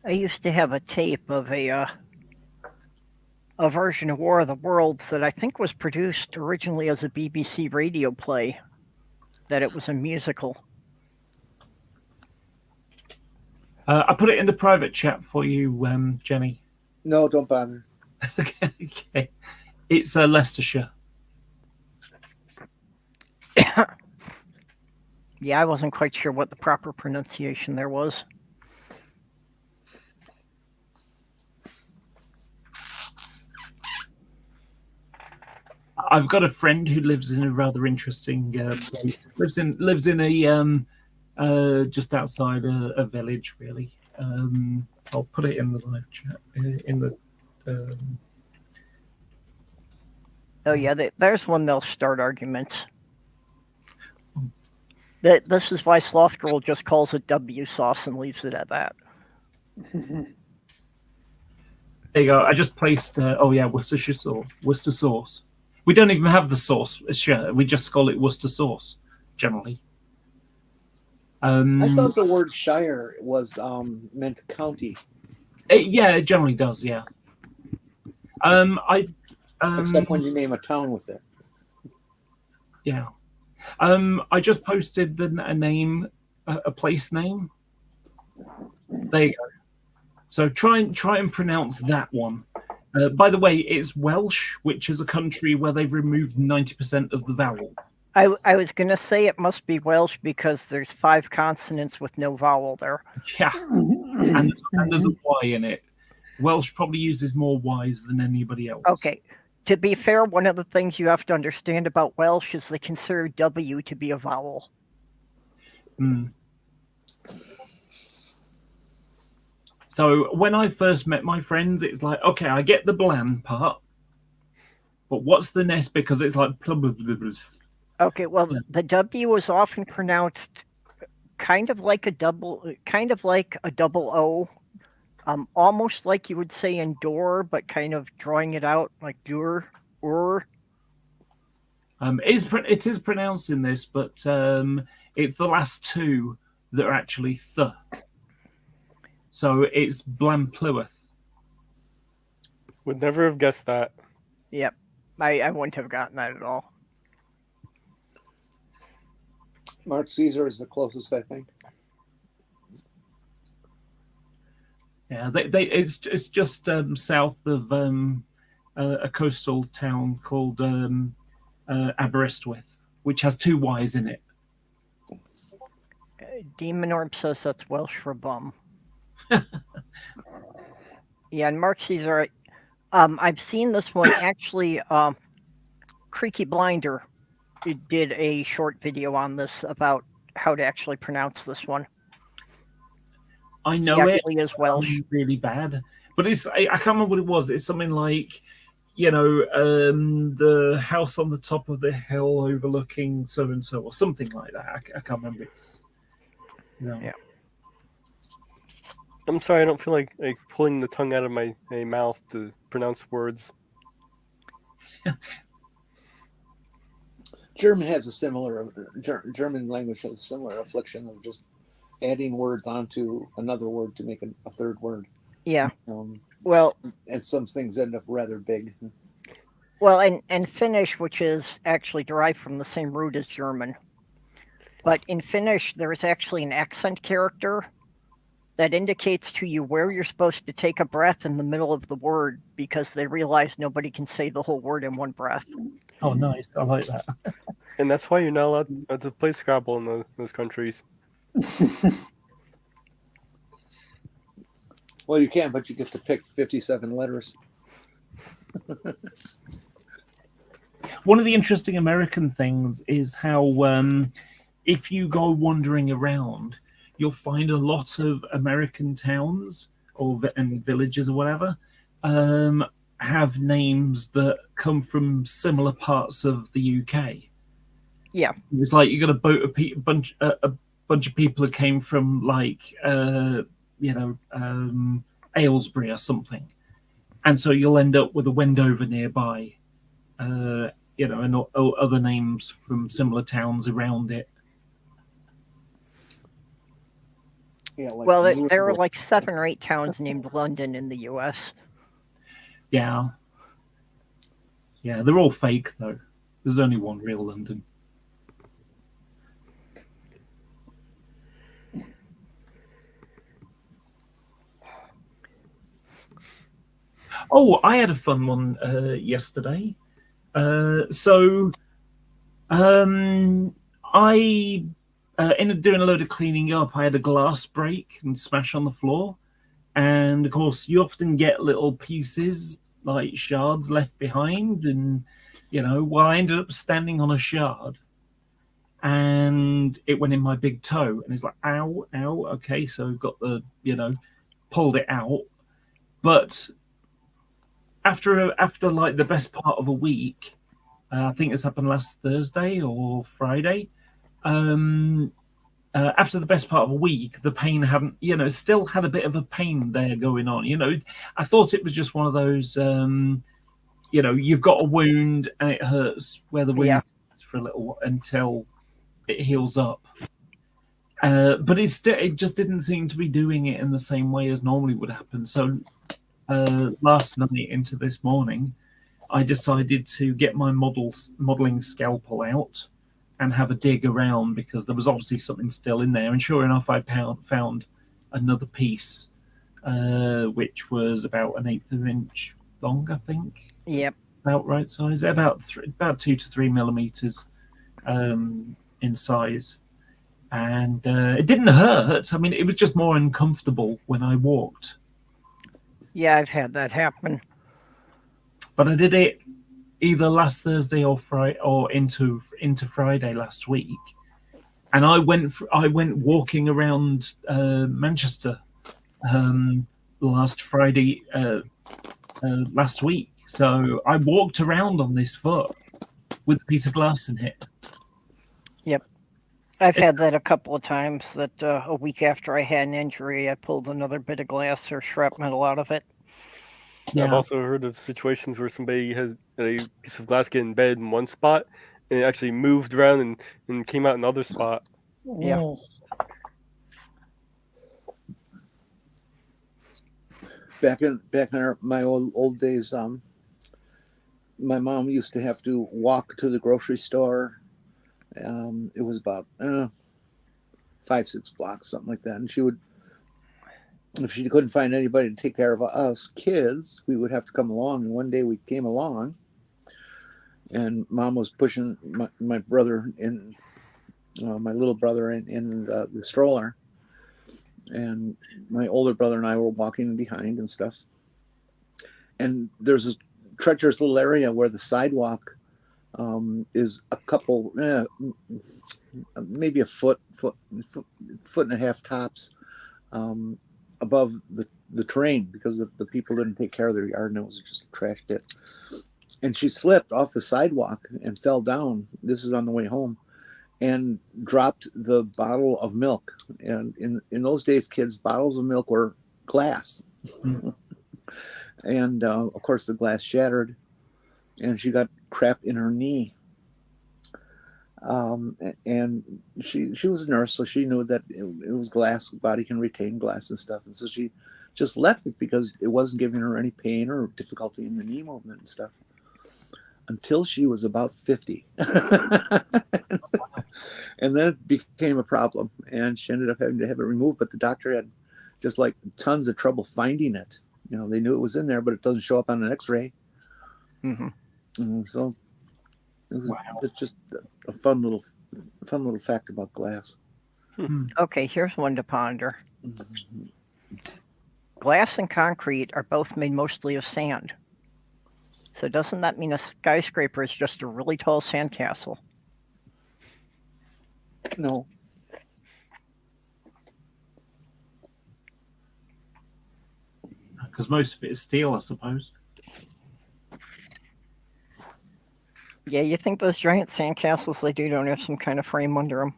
I used to have a tape of a version of War of the Worlds that I think was produced originally as a BBC radio play, that it was a musical. I put it in the private chat for you, Jenny. No, don't bother. Okay. It's Leicestershire. Yeah, I wasn't quite sure what the proper pronunciation there was. I've got a friend who lives in a rather interesting place. Lives in a just outside a village, really. I'll put it in the live chat. Oh yeah, there's one they'll start arguments. This is why Sloth Girl just calls it W sauce and leaves it at that. There you go. I just placed. Worcestershire sauce. Worcester sauce. We don't even have the sauce. We just call it Worcester sauce generally. I thought the word shire was meant county. It generally does. Yeah. Except when you name a town with it. Yeah. I just posted a name, a place name. There you go. So try and pronounce that one. By the way, it's Welsh, which is a country where they've removed 90% of the vowels. I was going to say it must be Welsh because there's 5 consonants with no vowel there. Yeah, and there's a Y in it. Welsh probably uses more Ys than anybody else. Okay. To be fair, one of the things you have to understand about Welsh is they consider W to be a vowel. Mm. So when I first met my friends, it's like, okay, I get the bland part, but what's the nest? Because it's like... Okay, well, the W is often pronounced kind of like a double O, almost like you would say in door, but kind of drawing it out like dur, or. It is pronounced in this, but it's the last 2 that are actually th. So it's Blamplueth. Would never have guessed that. Yep, I wouldn't have gotten that at all. Mark Caesar is the closest, I think. Yeah, it's just south of a coastal town called Aberystwyth, which has 2 Ys in it. Demon Orb says that's Welsh for bum. Yeah, and Mark Caesar, I've seen this one actually. Creaky Blinder did a short video on this about how to actually pronounce this one. I He know it. actually is Welsh. Really bad, but I can't remember what it was. It's something like, the house on the top of the hill overlooking so and so, or something like that. I can't remember. It's Yeah. I'm sorry, I don't feel like pulling the tongue out of my mouth to pronounce words. German has a similar German language has a similar affliction of just adding words onto another word to make a third word. Yeah. Well, and some things end up rather big. Well, and Finnish, which is actually derived from the same root as German. But in Finnish, there is actually an accent character that indicates to you where you're supposed to take a breath in the middle of the word, because they realize nobody can say the whole word in one breath. Oh, nice. I like that. And that's why you're not allowed to play Scrabble in those countries. Well, you can, but you get to pick 57 letters. One of the interesting American things is how if you go wandering around, you'll find a lot of American towns and villages or whatever have names that come from similar parts of the UK. Yeah, it's like you got a bunch of people that came from like Aylesbury or something, and so you'll end up with a Wendover nearby, and other names from similar towns around it. Yeah, well, there are like 7 or 8 towns named London in the US. Yeah, they're all fake though. There's only one real London. Oh, I had a fun one yesterday. I ended up doing a load of cleaning up. I had a glass break and smash on the floor. And of course, you often get little pieces, like shards left behind. And, I ended up standing on a shard and it went in my big toe. And it's like, ow, ow. Okay, so got the, pulled it out. But after like the best part of a week, I think this happened last Thursday or Friday. After the best part of a week, the pain hadn't, still had a bit of a pain there going on. I thought it was just one of those, you've got a wound and it hurts where the wound is for a little while until it heals up. But it just didn't seem to be doing it in the same way as normally would happen. So last night into this morning, I decided to get my modeling scalpel out and have a dig around, because there was obviously something still in there. And sure enough, I found another piece, which was about 1/8 of an inch long, I think. Yep. About right size, about 2 to 3 millimeters in size. And it didn't hurt. I mean, it was just more uncomfortable when I walked. Yeah, I've had that happen. But I did it either last Thursday or Friday, or into Friday last week, and I went walking around Manchester last Friday last week. So I walked around on this foot with a piece of glass in it. Yep. I've had that a couple of times, that a week after I had an injury, I pulled another bit of glass or shrapnel out of it. Yeah. I've also heard of situations where somebody has a piece of glass get embedded in one spot and it actually moved around and came out another spot. Yeah. Back in my old days, my mom used to have to walk to the grocery store. It was about 5-6 blocks, something like that. And she would, if she couldn't find anybody to take care of us kids, we would have to come along. And one day we came along, and Mom was pushing my brother in, my little brother in the stroller, and my older brother and I were walking behind and stuff. And there's this treacherous little area where the sidewalk is a couple, maybe a foot and a half tops, above the terrain because the people didn't take care of their yard and it was just a trash pit. And she slipped off the sidewalk and fell down. This is on the way home, and dropped the bottle of milk. And in those days, kids, bottles of milk were glass. And of course, the glass shattered, and she got crap in her knee. And she was a nurse, so she knew that it was glass. Body can retain glass and stuff, and so she just left it because it wasn't giving her any pain or difficulty in the knee movement and stuff. Until she was about 50. And then it became a problem, and she ended up having to have it removed, but the doctor had just like tons of trouble finding it. You know, they knew it was in there, but it doesn't show up on an x-ray. And so it's just a fun little fact about glass. Okay, here's one to ponder. Glass and concrete are both made mostly of sand. So doesn't that mean a skyscraper is just a really tall sandcastle? No. Because most of it is steel, I suppose. Yeah, you think those giant sandcastles they do don't have some kind of frame under them?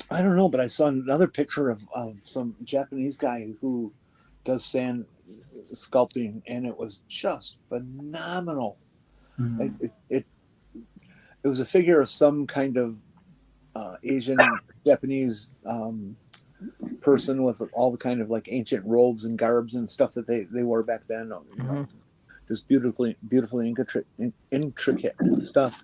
I don't know, but I saw another picture of some Japanese guy who does sand sculpting, and it was just phenomenal. It was a figure of some kind of Asian Japanese person with all the kind of like ancient robes and garbs and stuff that they wore back then. You know, just beautifully intricate stuff,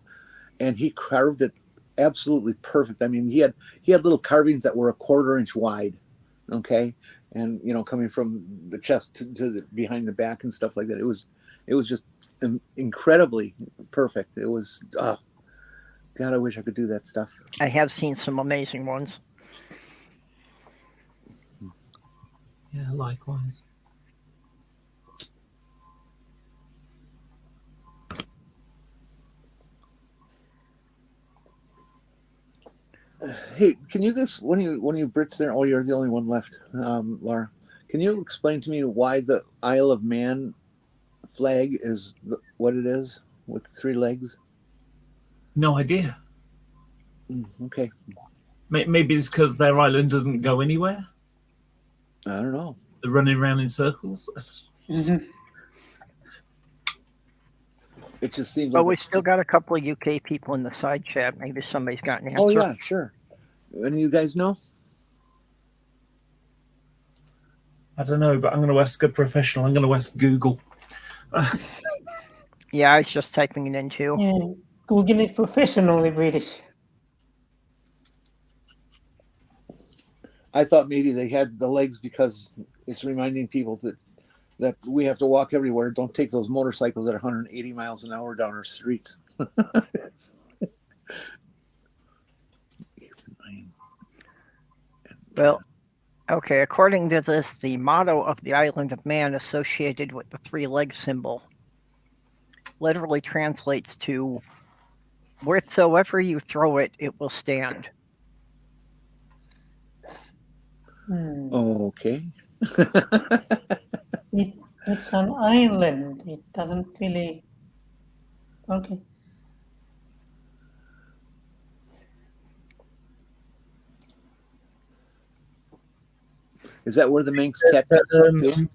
and he carved it absolutely perfect. I mean, he had little carvings that were 1/4 inch wide, okay, and you know, coming from the chest to the behind the back and stuff like that. It was just incredibly perfect. It was God, I wish I could do that stuff. I have seen some amazing ones. Yeah, likewise. Hey, can you guys, one of you Brits there? Oh, you're the only one left, Laura. Can you explain to me why the Isle of Man flag is what it is with the 3 legs? No idea. Okay. Maybe it's because their island doesn't go anywhere. I don't know. They're running around in circles. It just seems Oh, like we still got a couple of UK people in the side chat. Maybe somebody's got an answer. Oh yeah, sure. Any of you guys know? I don't know, but I'm going to ask a professional. I'm going to ask Google. Yeah, I was just typing it in too. Yeah, Google is professionally British. I thought maybe they had the legs because it's reminding people that we have to walk everywhere. Don't take those motorcycles at 180 miles an hour down our streets. Well, okay, according to this, the motto of the Island of Man associated with the 3-leg symbol literally translates to, wheresoever you throw it, it will stand. Okay. It's an island. It doesn't really. Okay. Is that where the Manx cat comes from?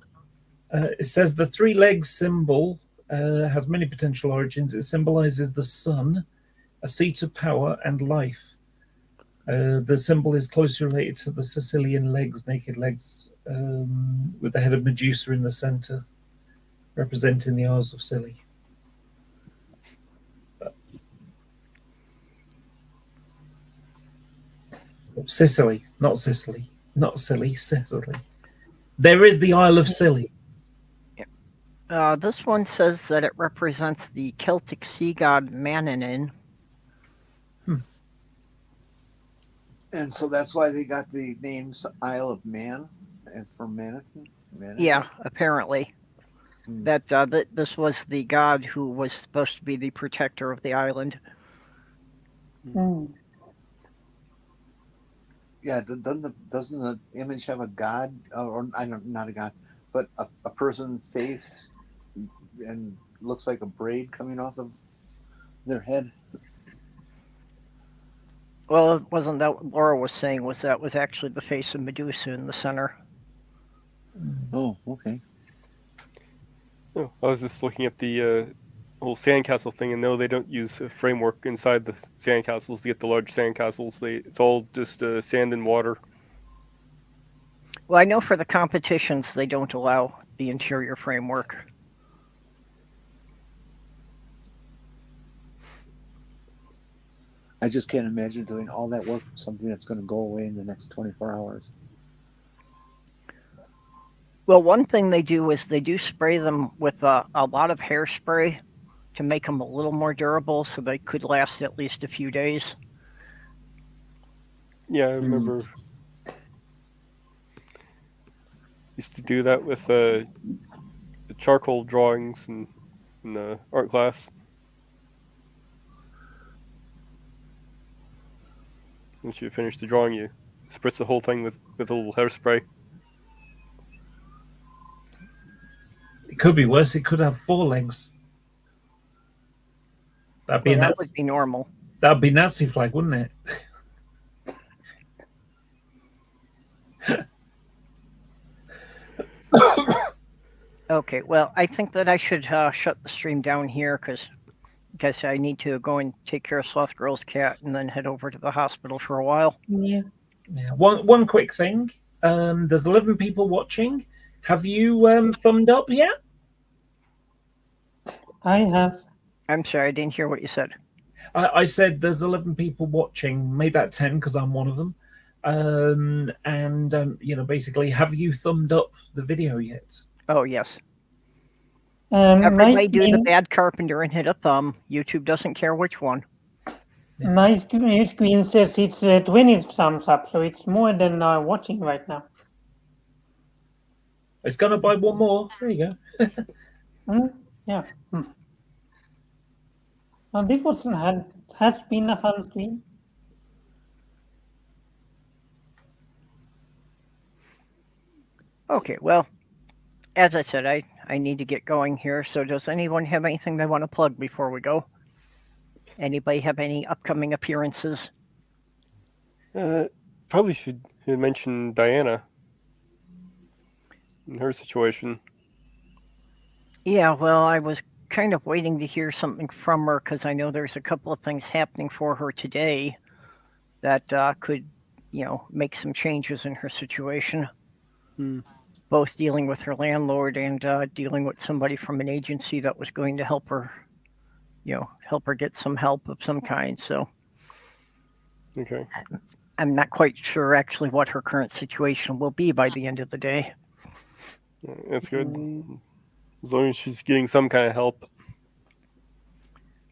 It says the 3-leg symbol has many potential origins. It symbolizes the sun, a seat of power and life. The symbol is closely related to the Sicilian legs, naked legs, with the head of Medusa in the center, representing the Isles of Scilly. Sicily, not Sicily, not Scilly, Sicily. There is the Isle of Scilly. This one says that it represents the Celtic sea god Manannán. And so that's why they got the names Isle of Man and for manatee. Yeah, apparently. That this was the god who was supposed to be the protector of the island. Yeah, doesn't the image have a god, or I don't, not a god, but a person face and looks like a braid coming off of their head? Well, it wasn't that what Laura was saying? Was actually the face of Medusa in the center? Oh, okay. Oh, I was just looking at the whole sandcastle thing, and no, they don't use a framework inside the sandcastles to get the large sandcastles. It's all just sand and water. Well, I know for the competitions they don't allow the interior framework. I just can't imagine doing all that work for something that's going to go away in the next 24 hours. Well, one thing they do is they do spray them with a lot of hairspray to make them a little more durable, so they could last at least a few days. Yeah, I remember. Used to do that with the charcoal drawings in the art class. Once you finish the drawing, you spritz the whole thing with a little hairspray. It could be worse. It could have 4 legs. That'd be Well, a that Nazi, would be normal. that'd be Nazi flag, wouldn't it? Okay, well, I think that I should shut the stream down here because I guess I need to go and take care of Sloth Girl's cat and then head over to the hospital for a while. Yeah. Yeah. One quick thing. There's 11 people watching. Have you thumbed up yet? I have. I'm sorry, I didn't hear what you said. I said there's 11 people watching. Made that 10 because I'm one of them. Basically, have you thumbed up the video yet? Oh, yes. My Everybody do the screen, bad carpenter and hit a thumb. YouTube doesn't care which one. my screen says it's 20 thumbs up, so it's more than watching right now. It's gonna buy one more. There you go. Yeah. Well, this has been a fun stream. Okay, well, as I said, I need to get going here. So does anyone have anything they want to plug before we go? Anybody have any upcoming appearances? Probably should mention Diana in her situation. Yeah, well, I was kind of waiting to hear something from her because I know there's a couple of things happening for her today that could, make some changes in her situation. Both dealing with her landlord and dealing with somebody from an agency that was going to help her, help her get some help of some kind. So Okay. I'm not quite sure actually what her current situation will be by the end of the day. That's good. As long as she's getting some kind of help.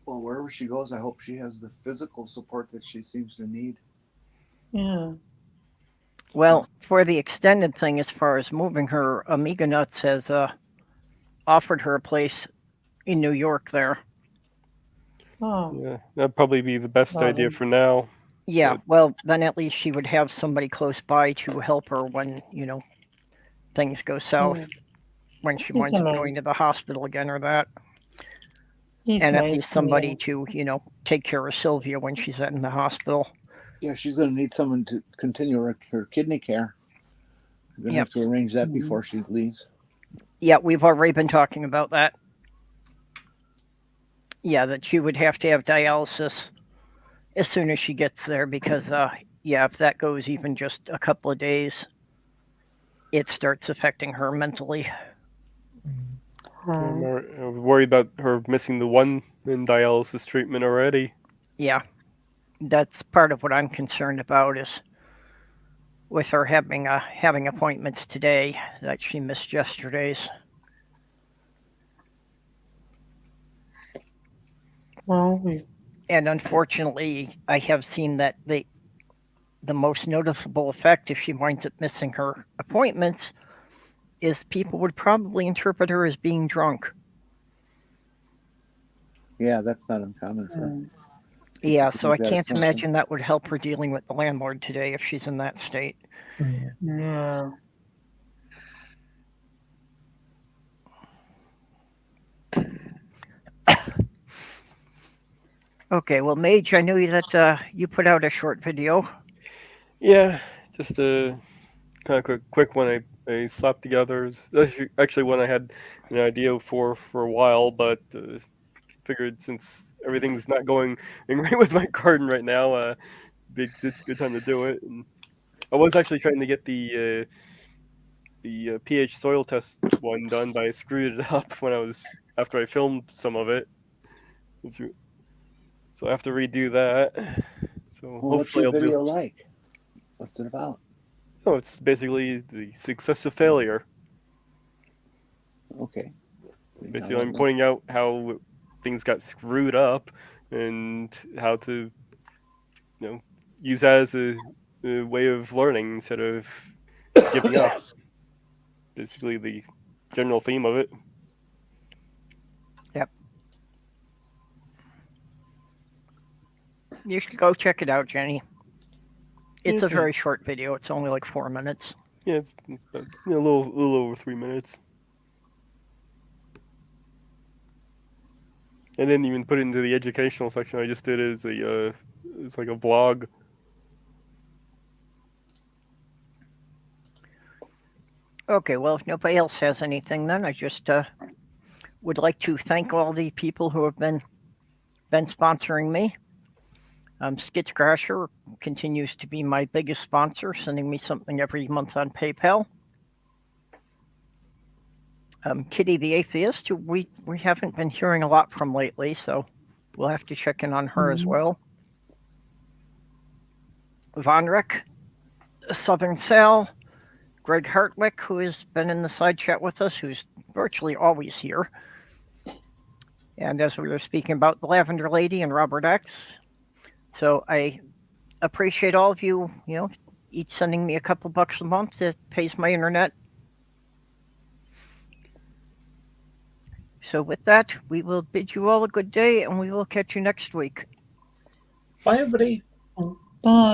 Well, wherever she goes, I hope she has the physical support that she seems to need. Yeah. Well, for the extended thing, as far as moving her, Amiga Nuts has offered her a place in New York there. Oh. Yeah, that'd probably be the best idea for now. Yeah, well, then at least she would have somebody close by to help her when, things go south, when she winds up going to the hospital again or that. And at least somebody to, take care of Sylvia when she's in the hospital. Yeah, she's going to need someone to continue her kidney care. You're going to have to arrange that before she leaves. Yeah, we've already been talking about that. Yeah, that she would have to have dialysis as soon as she gets there because, if that goes even just a couple of days, it starts affecting her mentally. I'm worried about her missing the one in dialysis treatment already. Yeah, that's part of what I'm concerned about is with her having appointments today that she missed yesterday's. Well, and unfortunately, I have seen that the most noticeable effect if she winds up missing her appointments is people would probably interpret her as being drunk. Yeah, that's not uncommon for her. Yeah, so I Is that can't something? imagine that would help her dealing with the landlord today if she's in that state. Yeah. No. Okay, well, Mage, I knew that you put out a short video. Yeah, just a kind of quick one I slapped together. That's actually one I had an idea for a while, but figured since everything's not going right with my garden right now, good time to do it. And I was actually trying to get the pH soil test one done, but I screwed it up when after I filmed some of it. So I have to redo that. So Well, what's hopefully your I'll video like? What's it about? Oh, it's basically the success of failure. Okay. See, Basically, now I'm that- pointing out how things got screwed up and how to, use that as a way of learning instead of giving up. Basically, the general theme of it. Yep. You should go check it out, Jenny. It's a very short video. It's only like 4 minutes. Yeah, it's a little over 3 minutes. I didn't even put it into the educational section. I just did it as it's like a vlog. Okay, well, if nobody else has anything, then I just would like to thank all the people who have been sponsoring me. Sxxexx continues to be my biggest sponsor, sending me something every month on PayPal. Kitty the Atheist, who we haven't been hearing a lot from lately, so we'll have to check in on her as well. Vonrek, Southern Sal, Greg Hartlick, who has been in the side chat with us, who's virtually always here. And as we were speaking about the Lavender Lady and Robert X. So I appreciate all of you, each sending me a couple bucks a month. It pays my internet. So with that, we will bid you all a good day, and we will catch you next week. Bye, everybody. Bye.